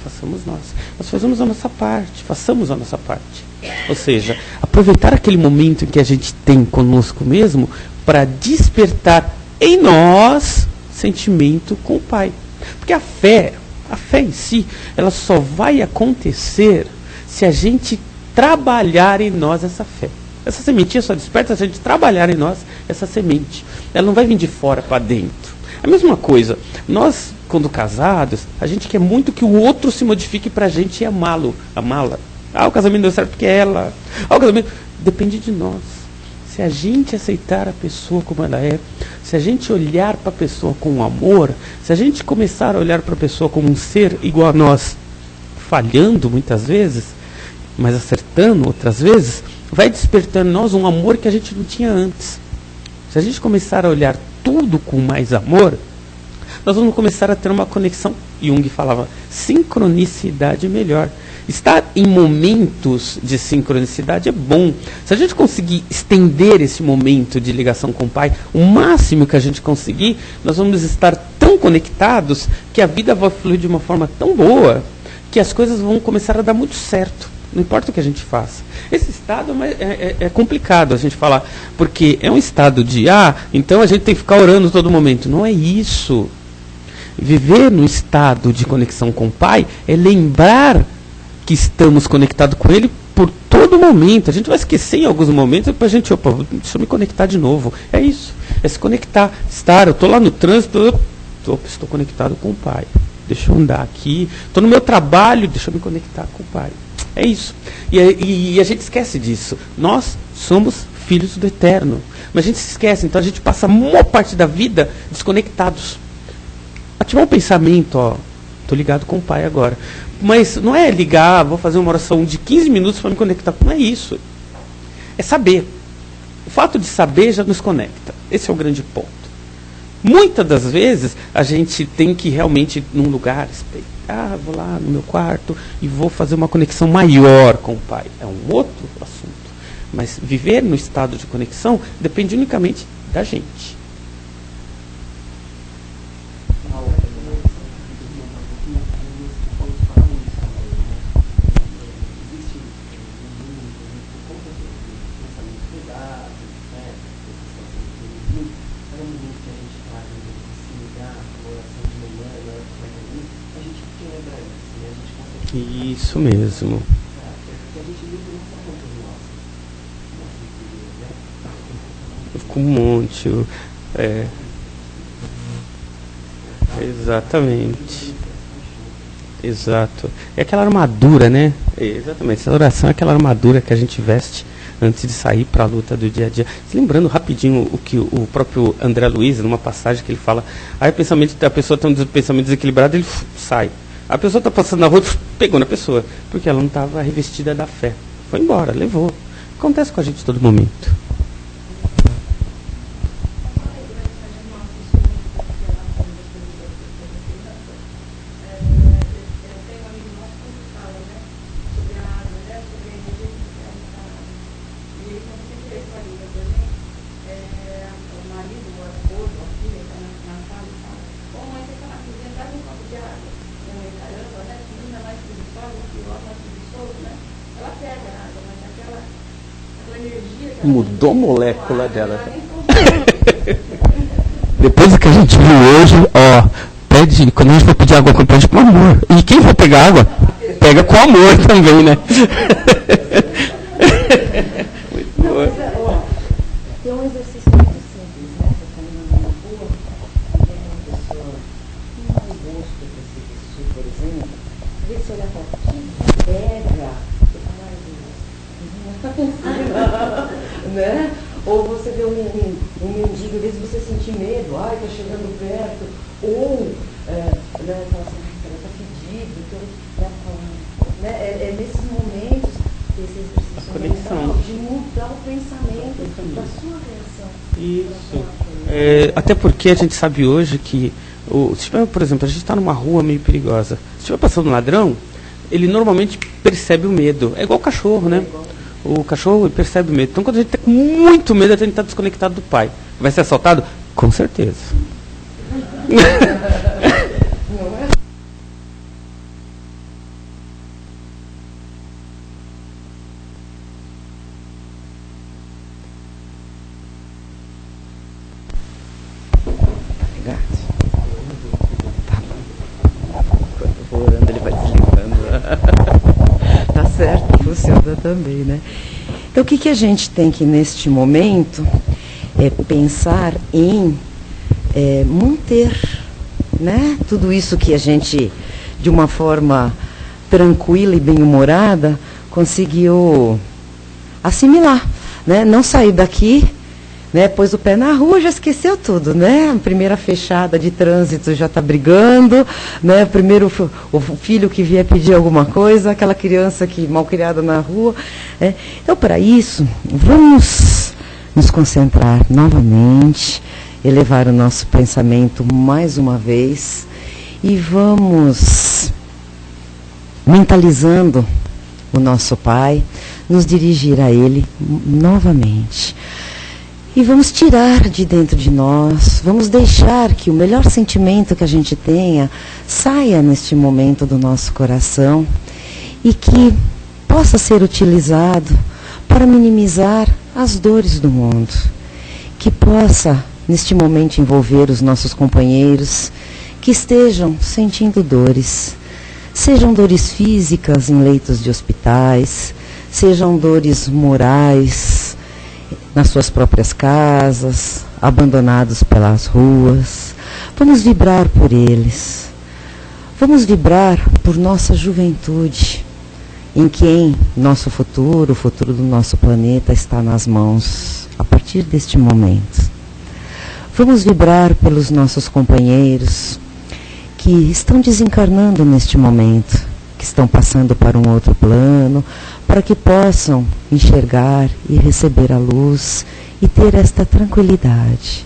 Façamos nós. Nós fazemos a nossa parte, façamos a nossa parte. Ou seja, aproveitar aquele momento em que a gente tem conosco mesmo para despertar em nós sentimento com o Pai. Porque a fé em si, ela só vai acontecer se a gente trabalhar em nós essa fé. Essa sementinha só desperta se a gente trabalhar em nós essa semente. Ela não vai vir de fora para dentro. A mesma coisa, nós, quando casados, a gente quer muito que o outro se modifique para a gente e amá-la. Ah, o casamento deu certo porque é ela. Ah, o casamento... Depende de nós. Se a gente aceitar a pessoa como ela é, se a gente olhar para a pessoa com amor, se a gente começar a olhar para a pessoa como um ser igual a nós, falhando muitas vezes, mas acertando outras vezes, vai despertando em nós um amor que a gente não tinha antes. Se a gente começar a olhar tudo com mais amor, nós vamos começar a ter uma conexão. Jung falava, sincronicidade melhor. Estar em momentos de sincronicidade é bom. Se a gente conseguir estender esse momento de ligação com o Pai, o máximo que a gente conseguir, nós vamos estar tão conectados que a vida vai fluir de uma forma tão boa que as coisas vão começar a dar muito certo. Não importa o que a gente faça. Esse estado é complicado a gente falar, porque é um estado de, então a gente tem que ficar orando todo momento. Não é isso. Viver no estado de conexão com o Pai é lembrar que estamos conectados com Ele por todo momento. A gente vai esquecer em alguns momentos, depois a gente, deixa eu me conectar de novo. É isso. É se conectar. Eu estou lá no trânsito, estou conectado com o Pai. Deixa eu andar aqui. Estou no meu trabalho, deixa eu me conectar com o Pai. É isso. E a gente esquece disso. Nós somos filhos do Eterno. Mas a gente se esquece. Então a gente passa a maior parte da vida desconectados. Ativar um pensamento, estou ligado com o Pai agora. Mas não é ligar, vou fazer uma oração de 15 minutos para me conectar. Não é isso. É saber. O fato de saber já nos conecta. Esse é o grande ponto. Muitas das vezes a gente tem que realmente, num lugar, vou lá no meu quarto e vou fazer uma conexão maior com o Pai. É um outro assunto. Mas viver no estado de conexão depende unicamente da gente. Isso mesmo. Com um monte. Exatamente. Exato. É aquela armadura, né? Exatamente. Essa oração é aquela armadura que a gente veste antes de sair para a luta do dia a dia. Lembrando rapidinho o que o próprio André Luiz, numa passagem que ele fala, a pessoa tem um pensamento desequilibrado, ele sai. A pessoa está passando na rua, pegou na pessoa, porque ela não estava revestida da fé. Foi embora, levou. Acontece com a gente todo momento. meio caramba, né? Menina mais preguiçosa, que o homem mais preguiçoso, né? Ela pega a água, mas aquela energia que ela Mudou a tem, molécula dela. ela nem consegue. Depois do que a gente viu hoje, ó, pede, quando a gente for pedir água, pede com amor. E quem for pegar água, pega com amor também, né? Muito boa. Tem um exercício muito simples, né? Você está indo na rua e vê uma pessoa que não tem gosto para se vestir, por exemplo. Em vez de você olhar para ela, que pega, você fala, ai, né? Ou você vê um mendigo, em vez de você sentir medo, ai, tá chegando perto, ou né, fala assim, ai, ela tá fedido, então, né, é nesses momentos que esse exercício mental de mudar o pensamento da sua reação. Isso. Até porque a gente sabe hoje que, se tiver, por exemplo, a gente está numa rua meio perigosa, se estiver passando um ladrão, ele normalmente percebe o medo. É igual o cachorro, né? O cachorro percebe o medo. Então, quando a gente está com muito medo, a gente está desconectado do pai. Vai ser assaltado? Com certeza. Quando for orando, ele vai desligando. Tá certo, funciona também, né? Então, o que a gente tem que, neste momento, é pensar em manter, né, tudo isso que a gente, de uma forma tranquila e bem-humorada, conseguiu assimilar, né? Não sair daqui, né, pôs o pé na rua, já esqueceu tudo, né? A primeira fechada de trânsito já está brigando, né? Primeiro o filho que vier pedir alguma coisa, aquela criança que mal criada na rua. Então, para isso, vamos nos concentrar novamente, elevar o nosso pensamento mais uma vez e vamos mentalizando o nosso Pai, nos dirigir a Ele novamente. E vamos tirar de dentro de nós, vamos deixar que o melhor sentimento que a gente tenha saia neste momento do nosso coração e que possa ser utilizado para minimizar as dores do mundo. Que possa, neste momento, envolver os nossos companheiros que estejam sentindo dores. Sejam dores físicas em leitos de hospitais, sejam dores morais, nas suas próprias casas, abandonados pelas ruas. Vamos vibrar por eles. Vamos vibrar por nossa juventude, em quem nosso futuro, o futuro do nosso planeta está nas mãos, a partir deste momento. Vamos vibrar pelos nossos companheiros que estão desencarnando neste momento, que estão passando para um outro plano, para que possam enxergar e receber a luz e ter esta tranquilidade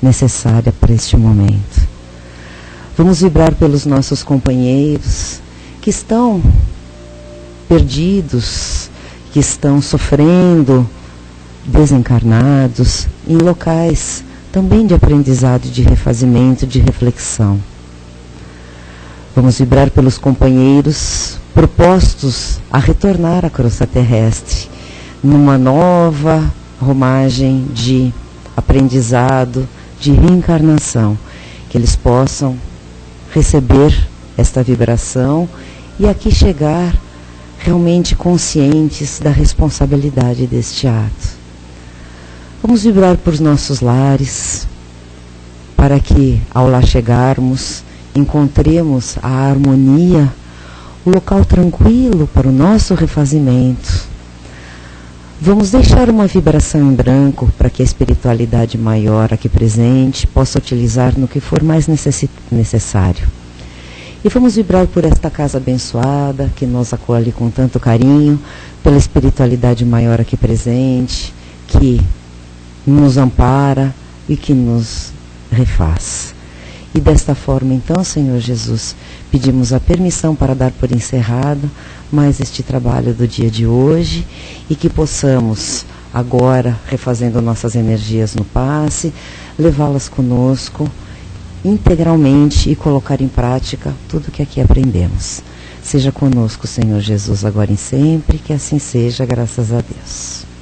necessária para este momento. Vamos vibrar pelos nossos companheiros que estão perdidos, que estão sofrendo, desencarnados, em locais também de aprendizado, de refazimento, de reflexão. Vamos vibrar pelos companheiros propostos a retornar à crosta terrestre, numa nova romagem de aprendizado, de reencarnação, que eles possam receber esta vibração e aqui chegar realmente conscientes da responsabilidade deste ato. Vamos vibrar por nossos lares, para que, ao lá chegarmos, encontremos a harmonia, o local tranquilo para o nosso refazimento. Vamos deixar uma vibração em branco para que a espiritualidade maior aqui presente possa utilizar no que for mais necessário. E vamos vibrar por esta casa abençoada, que nos acolhe com tanto carinho, pela espiritualidade maior aqui presente, que nos ampara e que nos refaz. E desta forma, então, Senhor Jesus, pedimos a permissão para dar por encerrado mais este trabalho do dia de hoje e que possamos, agora, refazendo nossas energias no passe, levá-las conosco integralmente e colocar em prática tudo que aqui aprendemos. Seja conosco, Senhor Jesus, agora e sempre, que assim seja, graças a Deus.